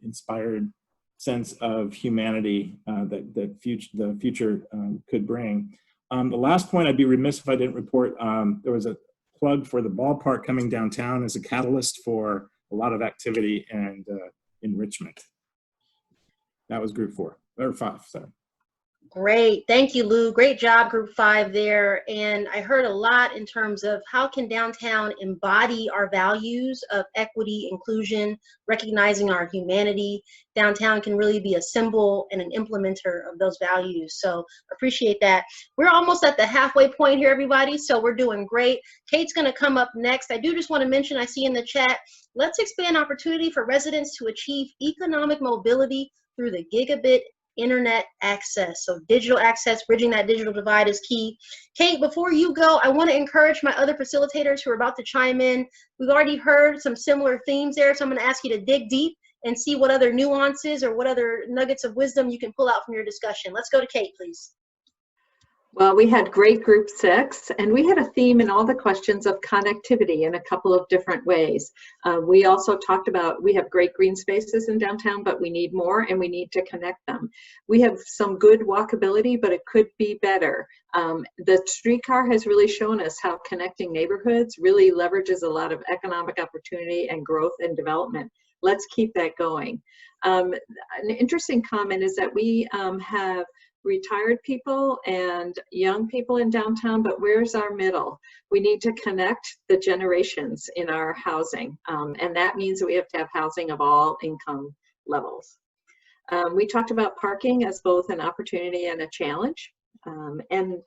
S11: inspired sense of humanity that the future could bring. The last point, I'd be remiss if I didn't report, there was a plug for the ballpark coming downtown as a catalyst for a lot of activity and enrichment. That was group 4, or 5, sorry.
S4: Great. Thank you, Lou. Great job, Group 5 there. And I heard a lot in terms of how can downtown embody our values of equity, inclusion, recognizing our humanity. Downtown can really be a symbol and an implementer of those values. So appreciate that. We're almost at the halfway point here, everybody. So we're doing great. Kate's going to come up next. I do just want to mention, I see in the chat, let's expand opportunity for residents to achieve economic mobility through the gigabit internet access. So digital access, bridging that digital divide is key. Kate, before you go, I want to encourage my other facilitators who are about to chime in. We've already heard some similar themes there, so I'm going to ask you to dig deep and see what other nuances or what other nuggets of wisdom you can pull out from your discussion. Let's go to Kate, please.
S5: Well, we had great group 6, and we had a theme in all the questions of connectivity in a couple of different ways. We also talked about, we have great green spaces in downtown, but we need more and we need to connect them. We have some good walkability, but it could be better. The streetcar has really shown us how connecting neighborhoods really leverages a lot of economic opportunity and growth and development. Let's keep that going. An interesting comment is that we have retired people and young people in downtown, but where's our middle? We need to connect the generations in our housing, and that means that we have to have housing of all income levels. We talked about parking as both an opportunity and a challenge, and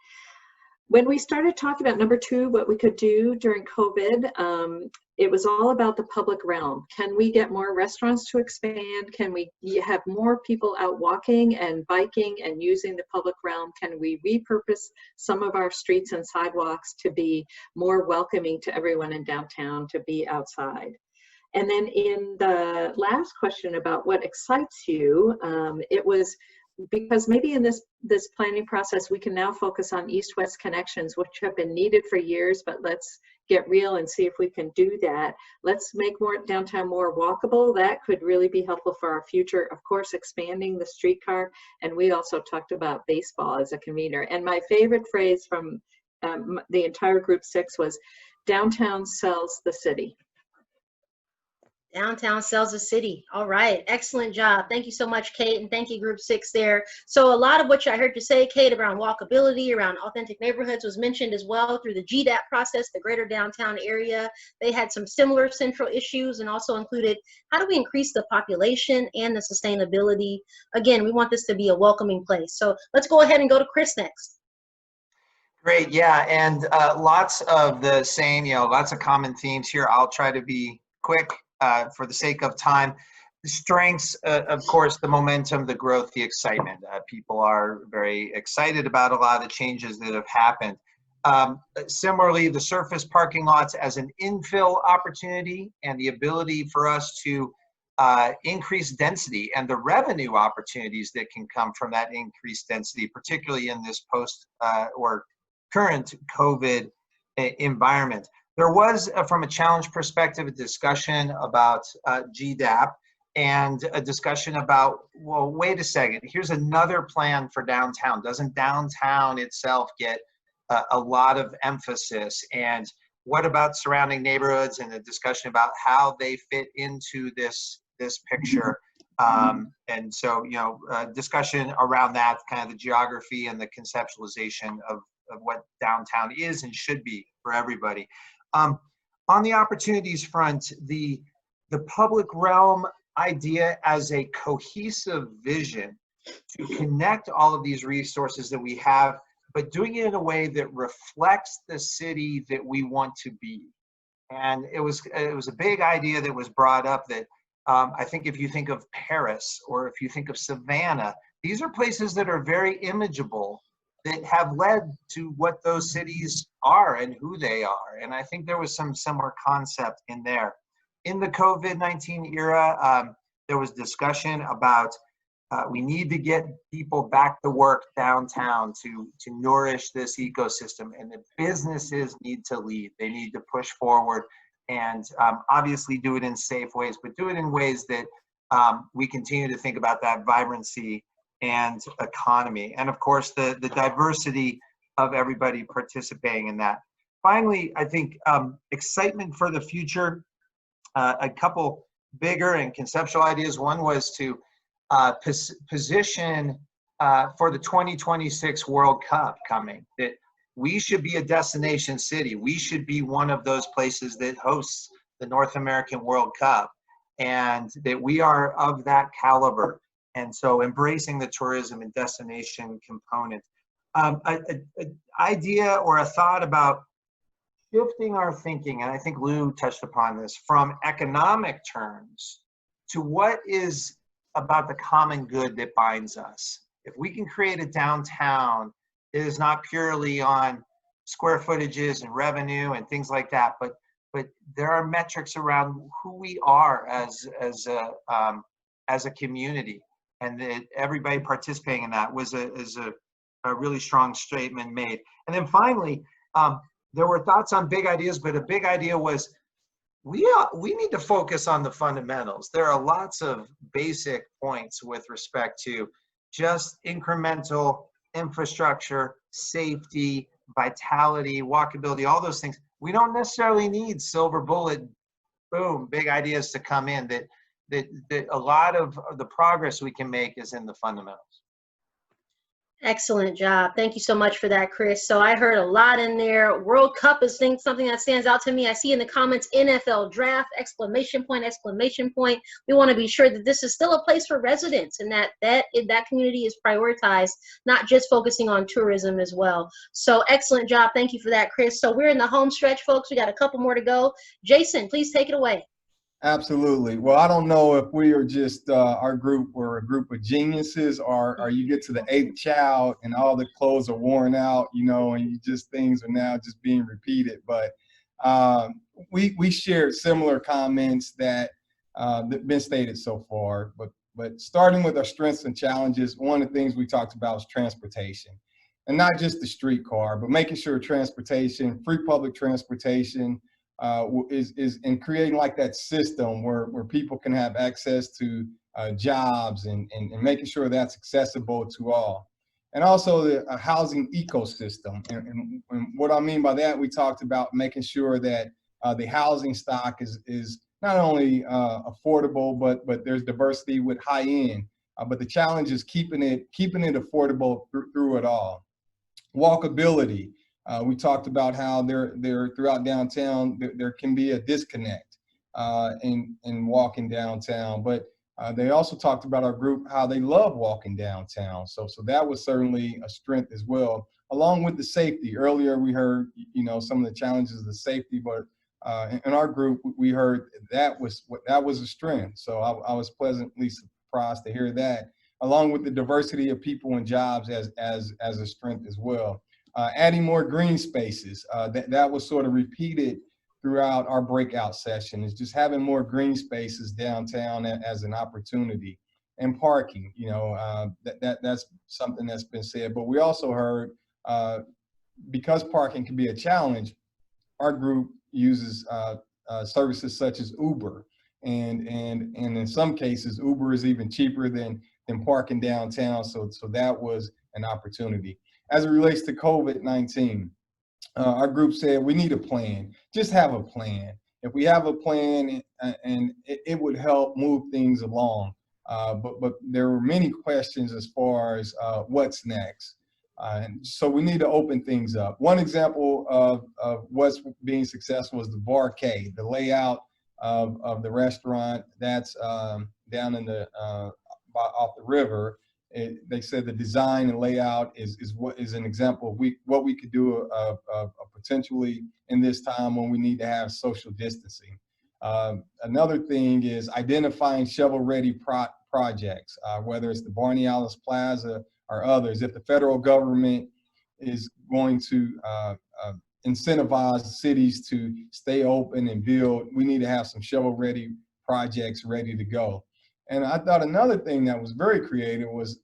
S5: when we started talking about number 2, what we could do during COVID, it was all about the public realm. Can we get more restaurants to expand? Can we have more people out walking and biking and using the public realm? Can we repurpose some of our streets and sidewalks to be more welcoming to everyone in downtown to be outside? And then in the last question about what excites you, it was because maybe in this planning process, we can now focus on east-west connections, which have been needed for years, but let's get real and see if we can do that. Let's make more downtown more walkable. That could really be helpful for our future. Of course, expanding the streetcar, and we also talked about baseball as a convener. And my favorite phrase from the entire group 6 was, downtown sells the city.
S4: Downtown sells a city. All right. Excellent job. Thank you so much, Kate. And thank you, Group 6 there. So a lot of what I heard you say, Kate, around walkability, around authentic neighborhoods was mentioned as well through the GDAP process, the greater downtown area. They had some similar central issues and also included, how do we increase the population and the sustainability? Again, we want this to be a welcoming place. So let's go ahead and go to Chris next.
S6: Great. Yeah. And lots of the same, lots of common themes here. I'll try to be quick. For the sake of time. The strengths, of course, the momentum, the growth, the excitement. People are very excited about a lot of the changes that have happened. Similarly, the surface parking lots as an infill opportunity and the ability for us to increase density and the revenue opportunities that can come from that increased density, particularly in this post or current COVID environment. There was, from a challenge perspective, a discussion about GDAP and a discussion about, well, wait a second, here's another plan for downtown. Doesn't downtown itself get a lot of emphasis? And what about surrounding neighborhoods and a discussion about how they fit into this picture? And so, discussion around that, kind of the geography and the conceptualization of what downtown is and should be for everybody. On the opportunities front, the public realm idea as a cohesive vision to connect all of these resources that we have, but doing it in a way that reflects the city that we want to be. And it was a big idea that was brought up that I think if you think of Paris or if you think of Savannah, these are places that are very imageable, that have led to what those cities are and who they are. And I think there was some similar concept in there. In the COVID-19 era, there was discussion about we need to get people back to work downtown to nourish this ecosystem, and the businesses need to lead. They need to push forward and obviously do it in safe ways, but do it in ways that we continue to think about that vibrancy and economy, and of course the diversity of everybody participating in that. Finally, I think excitement for the future. A couple bigger and conceptual ideas. One was to position for the 2026 World Cup coming, that we should be a destination city. We should be one of those places that hosts the North American World Cup, and that we are of that caliber. And so embracing the tourism and destination component. An idea or a thought about shifting our thinking, and I think Lou touched upon this, from economic terms to what is about the common good that binds us. If we can create a downtown that is not purely on square footages and revenue and things like that, but there are metrics around who we are as a community, and that everybody participating in that is a really strong statement made. And then finally, there were thoughts on big ideas, but a big idea was we need to focus on the fundamentals. There are lots of basic points with respect to just incremental infrastructure, safety, vitality, walkability, all those things. We don't necessarily need silver bullet, boom, big ideas to come in. That a lot of the progress we can make is in the fundamentals.
S4: Excellent job. Thank you so much for that, Chris. So I heard a lot in there. World Cup is something that stands out to me. I see in the comments, NFL draft, exclamation point, exclamation point. We want to be sure that this is still a place for residents, and that community is prioritized, not just focusing on tourism as well. So excellent job. Thank you for that, Chris. So we're in the home stretch, folks. We got a couple more to go. Jason, please take it away.
S12: Absolutely. Well, I don't know if we are just our group or a group of geniuses, or you get to the 8th child and all the clothes are worn out, and things are now just being repeated. But we shared similar comments that have been stated so far. But starting with our strengths and challenges, one of the things we talked about is transportation, and not just the streetcar, but making sure transportation, free public transportation, is in creating like that system where people can have access to jobs and making sure that's accessible to all. And also the housing ecosystem. And what I mean by that, we talked about making sure that the housing stock is not only affordable, but there's diversity with high end. But the challenge is keeping it affordable through it all. Walkability. We talked about how there throughout downtown, there can be a disconnect in walking downtown, but they also talked about our group, how they love walking downtown. So that was certainly a strength as well, along with the safety. Earlier, we heard, some of the challenges of the safety, but in our group, we heard that was a strength. So I was pleasantly surprised to hear that, along with the diversity of people and jobs as a strength as well. Adding more green spaces, that was sort of repeated throughout our breakout session, is just having more green spaces downtown as an opportunity. And parking, that's something that's been said. But we also heard, because parking can be a challenge, our group uses services such as Uber. And in some cases, Uber is even cheaper than parking downtown. So that was an opportunity. As it relates to COVID-19, our group said we need a plan. Just have a plan. If we have a plan, and it would help move things along. But there were many questions as far as what's next. And so we need to open things up. One example of what's being successful is the Barcade, the layout of the restaurant that's down in the off the river. They said the design and layout is an example of what we could do of potentially in this time when we need to have social distancing. Another thing is identifying shovel-ready projects, whether it's the Barney Alice Plaza or others. If the federal government is going to incentivize cities to stay open and build, we need to have some shovel-ready projects ready to go. And I thought another thing that was very creative was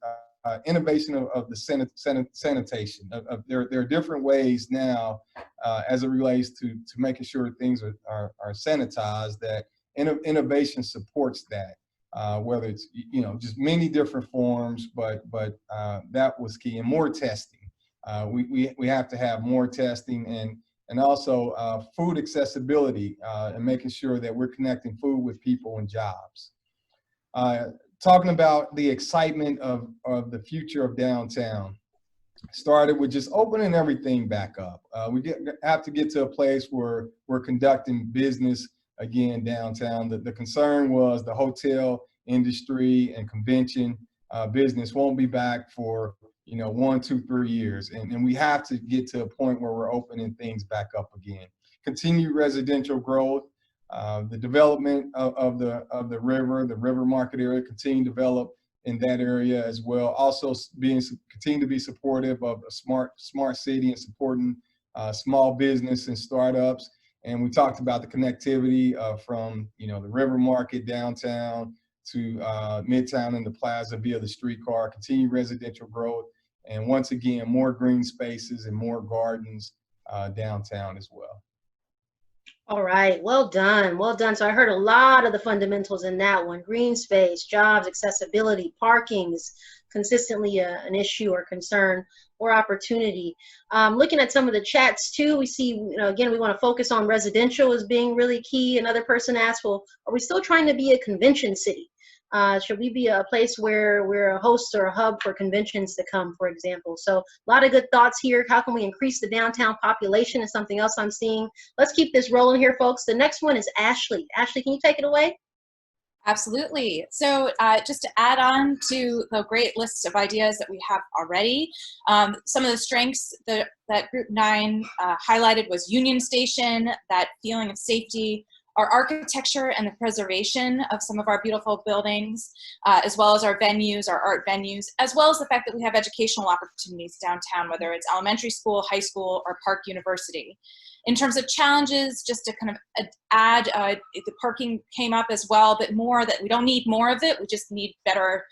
S12: innovation of the sanitation. There are different ways now as it relates to making sure things are sanitized, that innovation supports that. whether it's, just many different forms, but that was key, and more testing. We have to have more testing, and also food accessibility, and making sure that we're connecting food with people and jobs. Talking about the excitement of the future of downtown, started with just opening everything back up. We have to get to a place where we're conducting business again downtown. The concern was the hotel industry and convention business won't be back for 1, 2, 3 years, and we have to get to a point where we're opening things back up again. Continue residential growth, the development of the river market area, continue to develop in that area as well. Also continue to be supportive of a smart city and supporting small business and startups. And we talked about the connectivity from the river market downtown to Midtown and the plaza via the streetcar, continue residential growth, and once again, more green spaces and more gardens downtown as well.
S4: All right, well done, well done. So I heard a lot of the fundamentals in that one: green space, jobs, accessibility, parking is consistently an issue or concern or opportunity. Looking at some of the chats too, we see, again, we want to focus on residential as being really key. Another person asked, well, are we still trying to be a convention city? Should we be a place where we're a host or a hub for conventions to come, for example? So a lot of good thoughts here. How can we increase the downtown population is something else I'm seeing. Let's keep this rolling here, folks. The next one is Ashley. Ashley, can you take it away?
S13: Absolutely. So just to add on to the great lists of ideas that we have already, some of the strengths that Group 9 highlighted was Union Station, that feeling of safety, our architecture and the preservation of some of our beautiful buildings, as well as our venues, our art venues, as well as the fact that we have educational opportunities downtown, whether it's elementary school, high school, or Park University. In terms of challenges, just to kind of add, the parking came up as well, but more that we don't need more of it. We just need better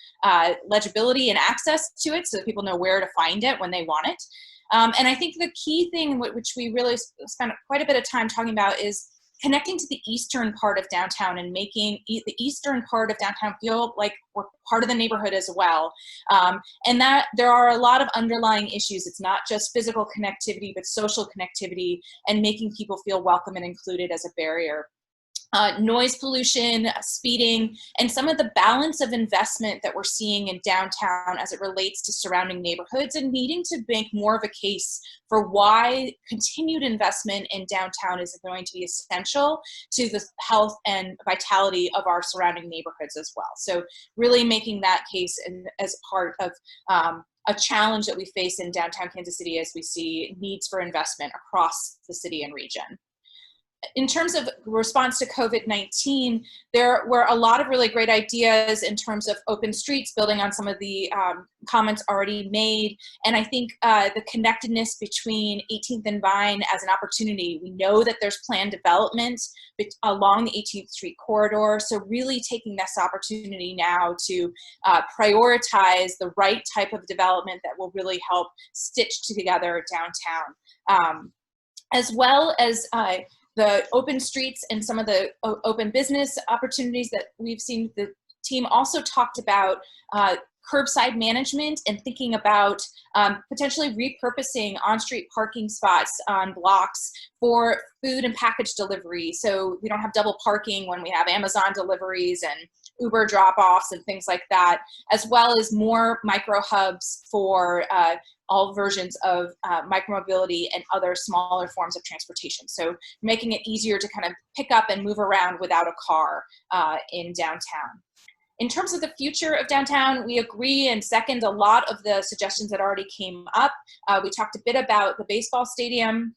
S13: legibility and access to it so that people know where to find it when they want it. And I think the key thing, which we really spent quite a bit of time talking about, is connecting to the eastern part of downtown and making the eastern part of downtown feel like we're part of the neighborhood as well. And that there are a lot of underlying issues. It's not just physical connectivity, but social connectivity and making people feel welcome and included as a barrier. Noise pollution, speeding, and some of the balance of investment that we're seeing in downtown as it relates to surrounding neighborhoods, and needing to make more of a case for why continued investment in downtown is going to be essential to the health and vitality of our surrounding neighborhoods as well. So really making that case as part of a challenge that we face in downtown Kansas City as we see needs for investment across the city and region. In terms of response to COVID-19, there were a lot of really great ideas in terms of open streets, building on some of the comments already made. And I think the connectedness between 18th and Vine as an opportunity. We know that there's planned development along the 18th Street corridor. So really taking this opportunity now to prioritize the right type of development that will really help stitch together downtown. As well as the open streets and some of the open business opportunities that we've seen. The team also talked about curbside management and thinking about potentially repurposing on-street parking spots on blocks for food and package delivery. So we don't have double parking when we have Amazon deliveries and Uber drop-offs and things like that, as well as more micro hubs for all versions of micromobility and other smaller forms of transportation. So making it easier to kind of pick up and move around without a car in downtown. In terms of the future of downtown, we agree and second a lot of the suggestions that already came up. We talked a bit about the baseball stadium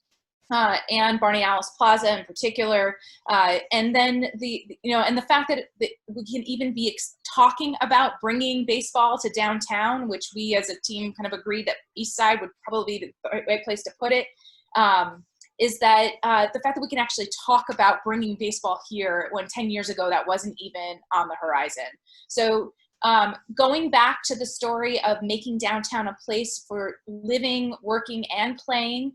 S13: and Barney Alice Plaza in particular, and then and the fact that we can even be talking about bringing baseball to downtown, which we as a team kind of agreed that East Side would probably be the right place to put it. Is that the fact that we can actually talk about bringing baseball here when 10 years ago that wasn't even on the horizon. So Going back to the story of making downtown a place for living, working, and playing,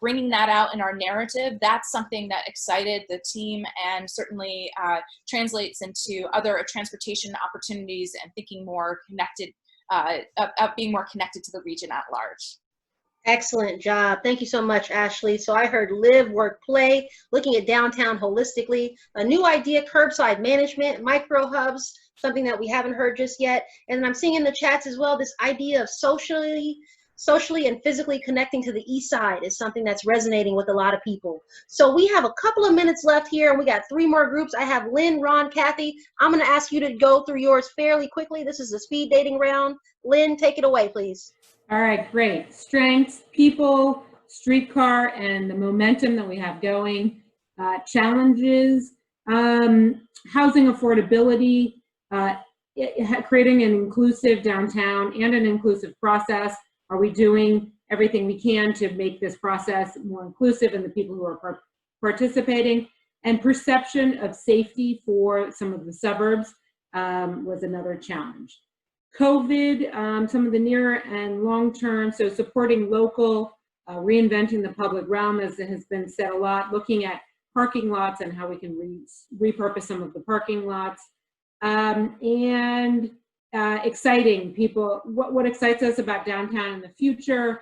S13: bringing that out in our narrative, that's something that excited the team and certainly translates into other transportation opportunities and thinking more connected, of being more connected to the region at large.
S4: Excellent job. Thank you so much, Ashley. So I heard live, work, play, looking at downtown holistically, a new idea, curbside management, micro hubs, something that we haven't heard just yet. And then I'm seeing in the chats as well, this idea of socially and physically connecting to the east side is something that's resonating with a lot of people. So we have a couple of minutes left here and we got 3 more groups. I have Lynn, Ron, Kathy. I'm gonna ask you to go through yours fairly quickly. This is the speed dating round. Lynn, take it away, please.
S14: All right, great. Strengths, people, streetcar, and the momentum that we have going. Challenges, housing affordability, creating an inclusive downtown and an inclusive process. Are we doing everything we can to make this process more inclusive and the people who are participating? And perception of safety for some of the suburbs was another challenge. COVID, some of the near and long term, so supporting local, reinventing the public realm, as it has been said a lot, looking at parking lots and how we can repurpose some of the parking lots, and exciting people. What excites us about downtown in the future,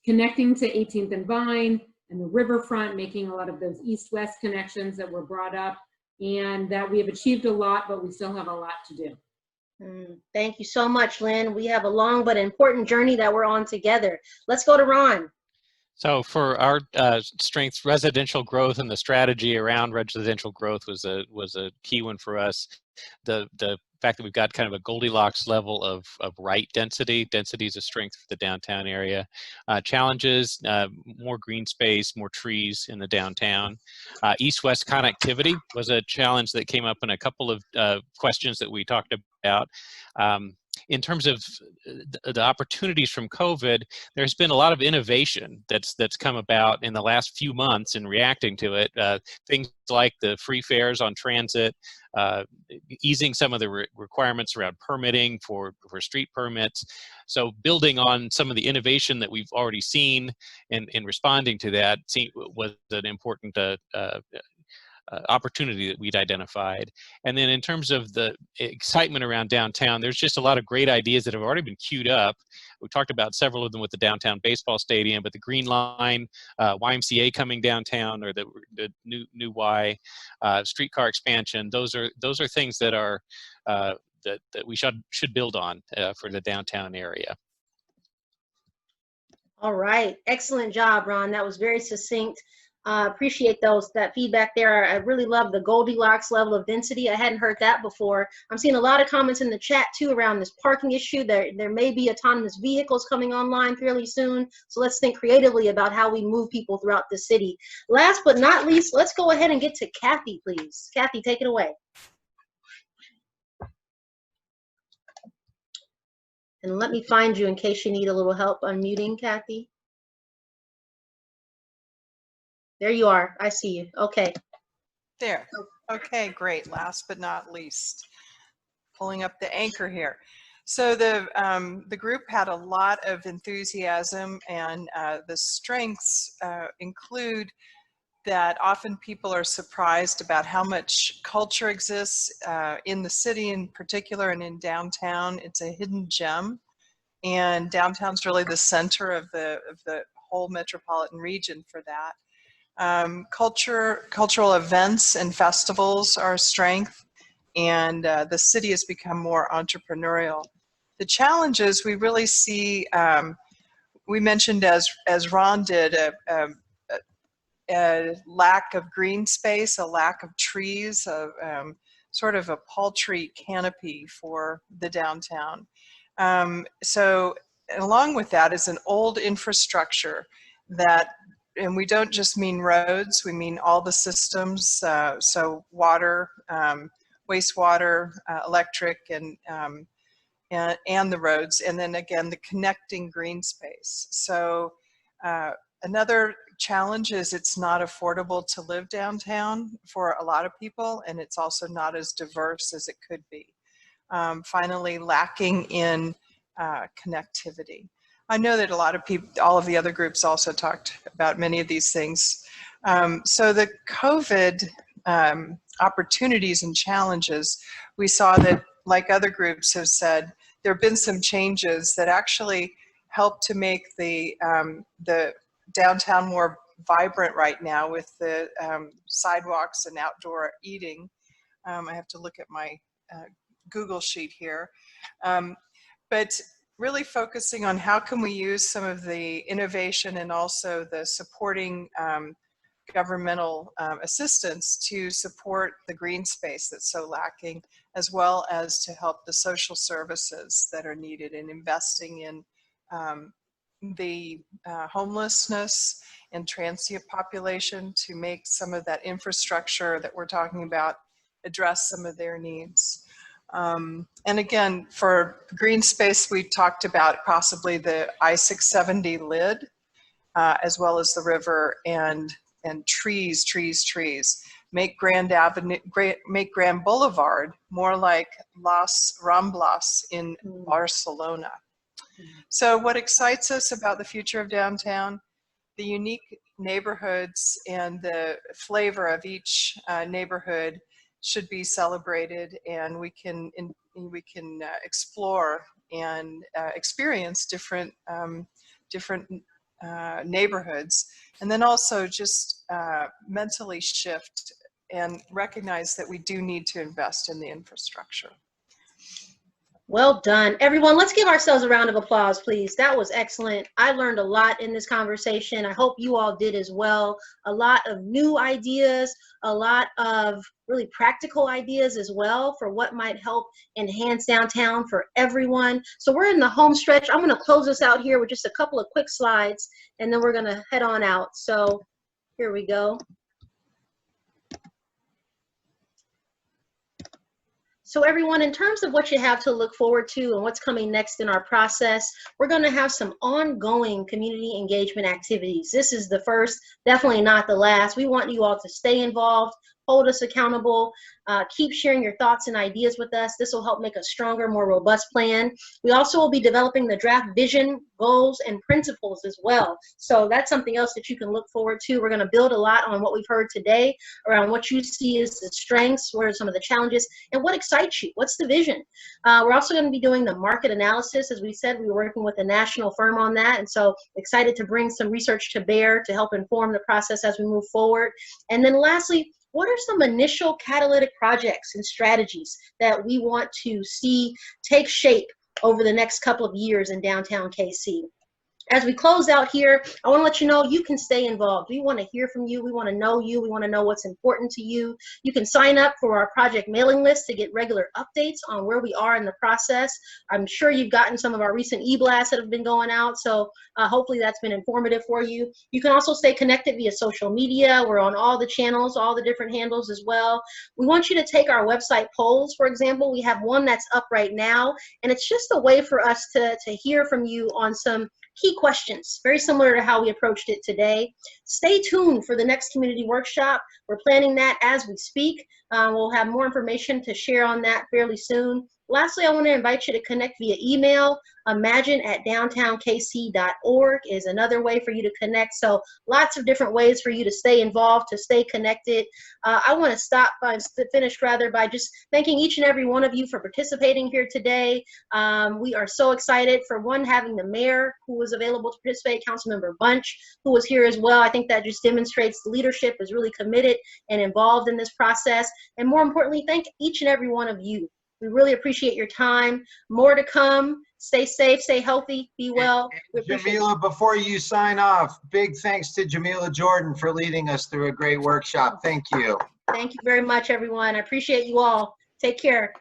S14: connecting to 18th and Vine and the riverfront, making a lot of those east-west connections that were brought up, and that we have achieved a lot, but we still have a lot to do.
S4: Thank you so much, Lynn. We have a long but important journey that we're on together. Let's go to Ron.
S15: So for our strengths, residential growth and the strategy around residential growth was a key one for us. The fact that we've got kind of a Goldilocks level of right density. Density is a strength for the downtown area. Challenges, more green space, more trees in the downtown. East-west connectivity was a challenge that came up in a couple of questions that we talked about. In terms of the opportunities from COVID, there's been a lot of innovation that's come about in the last few months in reacting to it. Things like the free fares on transit, easing some of the requirements around permitting for street permits. So building on some of the innovation that we've already seen in responding to that was an important opportunity that we'd identified. And then in terms of the excitement around downtown, there's just a lot of great ideas that have already been queued up. We talked about several of them with the downtown baseball stadium, but the Green Line, YMCA coming downtown, or the new Y, streetcar expansion. Those are things that are that we should build on for the downtown area.
S4: All right, excellent job, Ron. That was very succinct. Appreciate that feedback there. I really love the Goldilocks level of density. I hadn't heard that before. I'm seeing a lot of comments in the chat too around this parking issue. There may be autonomous vehicles coming online fairly soon. So let's think creatively about how we move people throughout the city. Last but not least, let's go ahead and get to Kathy, please. Kathy, take it away. And let me find you in case you need a little help unmuting, Kathy. There you are. I see you. Okay.
S16: There. Okay, great. Last but not least, pulling up the anchor here. So the group had a lot of enthusiasm, and the strengths include that often people are surprised about how much culture exists in the city in particular, and in downtown. It's a hidden gem, and downtown's really the center of the whole metropolitan region for that. Cultural events and festivals are a strength, and the city has become more entrepreneurial. The challenges we really see, we mentioned as Ron did, a lack of green space, a lack of trees, sort of a paltry canopy for the downtown. So along with that is an old infrastructure that, and we don't just mean roads, we mean all the systems, so water, wastewater, electric, and the roads, and then again the connecting green space. So another challenge is it's not affordable to live downtown for a lot of people, and it's also not as diverse as it could be. finally lacking in connectivity. I know that a lot of people, all of the other groups also talked about many of these things. So the COVID opportunities and challenges, we saw that, like other groups have said, there have been some changes that actually help to make the downtown more vibrant right now with the sidewalks and outdoor eating. I have to look at my Google sheet here. But really focusing on how can we use some of the innovation and also the supporting governmental assistance to support the green space that's so lacking, as well as to help the social services that are needed in investing in the homelessness and transient population to make some of that infrastructure that we're talking about address some of their needs. And again, for green space, we talked about possibly the I-670 lid, as well as the river and trees. Make Grand Avenue, make Grand Boulevard more like Las Ramblas in Barcelona. So what excites us about the future of downtown? The unique neighborhoods and the flavor of each neighborhood should be celebrated, and we can explore and experience different neighborhoods, and then also just mentally shift and recognize that we do need to invest in the infrastructure.
S4: Well done. Everyone, let's give ourselves a round of applause, please. That was excellent. I learned a lot in this conversation. I hope you all did as well. A lot of new ideas, a lot of really practical ideas as well for what might help enhance downtown for everyone. So we're in the home stretch. I'm going to close this out here with just a couple of quick slides, and then we're going to head on out. So here we go. So everyone, in terms of what you have to look forward to and what's coming next in our process, we're going to have some ongoing community engagement activities. This is the first, definitely not the last. We want you all to stay involved, hold us accountable, keep sharing your thoughts and ideas with us. This will help make a stronger, more robust plan. We also will be developing the draft vision, goals, and principles as well. So that's something else that you can look forward to. We're going to build a lot on what we've heard today around what you see as the strengths, what are some of the challenges, and what excites you. What's the vision? We're also going to be doing the market analysis. As we said, we were working with a national firm on that, and so excited to bring some research to bear to help inform the process as we move forward. And then lastly, what are some initial catalytic projects and strategies that we want to see take shape over the next couple of years in downtown KC? As we close out here, I want to let you know you can stay involved. We want to hear from you. We want to know you. We want to know what's important to you. You can sign up for our project mailing list to get regular updates on where we are in the process. I'm sure you've gotten some of our recent e-blasts that have been going out, so hopefully that's been informative for you. You can also stay connected via social media. We're on all the channels, all the different handles as well. We want you to take our website polls, for example. We have one that's up right now, and it's just a way for us to hear from you on some key questions, very similar to how we approached it today. Stay tuned for the next community workshop. We're planning that as we speak. We'll have more information to share on that fairly soon. Lastly, I want to invite you to connect via email. imagine@downtownkc.org is another way for you to connect. So lots of different ways for you to stay involved, to stay connected. I want to finish by just thanking each and every one of you for participating here today. We are so excited for having the mayor who was available to participate, Councilmember Bunch, who was here as well. I think that just demonstrates the leadership is really committed and involved in this process. And more importantly, thank each and every one of you. We really appreciate your time. More to come. Stay safe, stay healthy, be well.
S6: Jamila, before you sign off, big thanks to Jamila Jordan for leading us through a great workshop. Thank you.
S4: Thank you very much, everyone. I appreciate you all. Take care.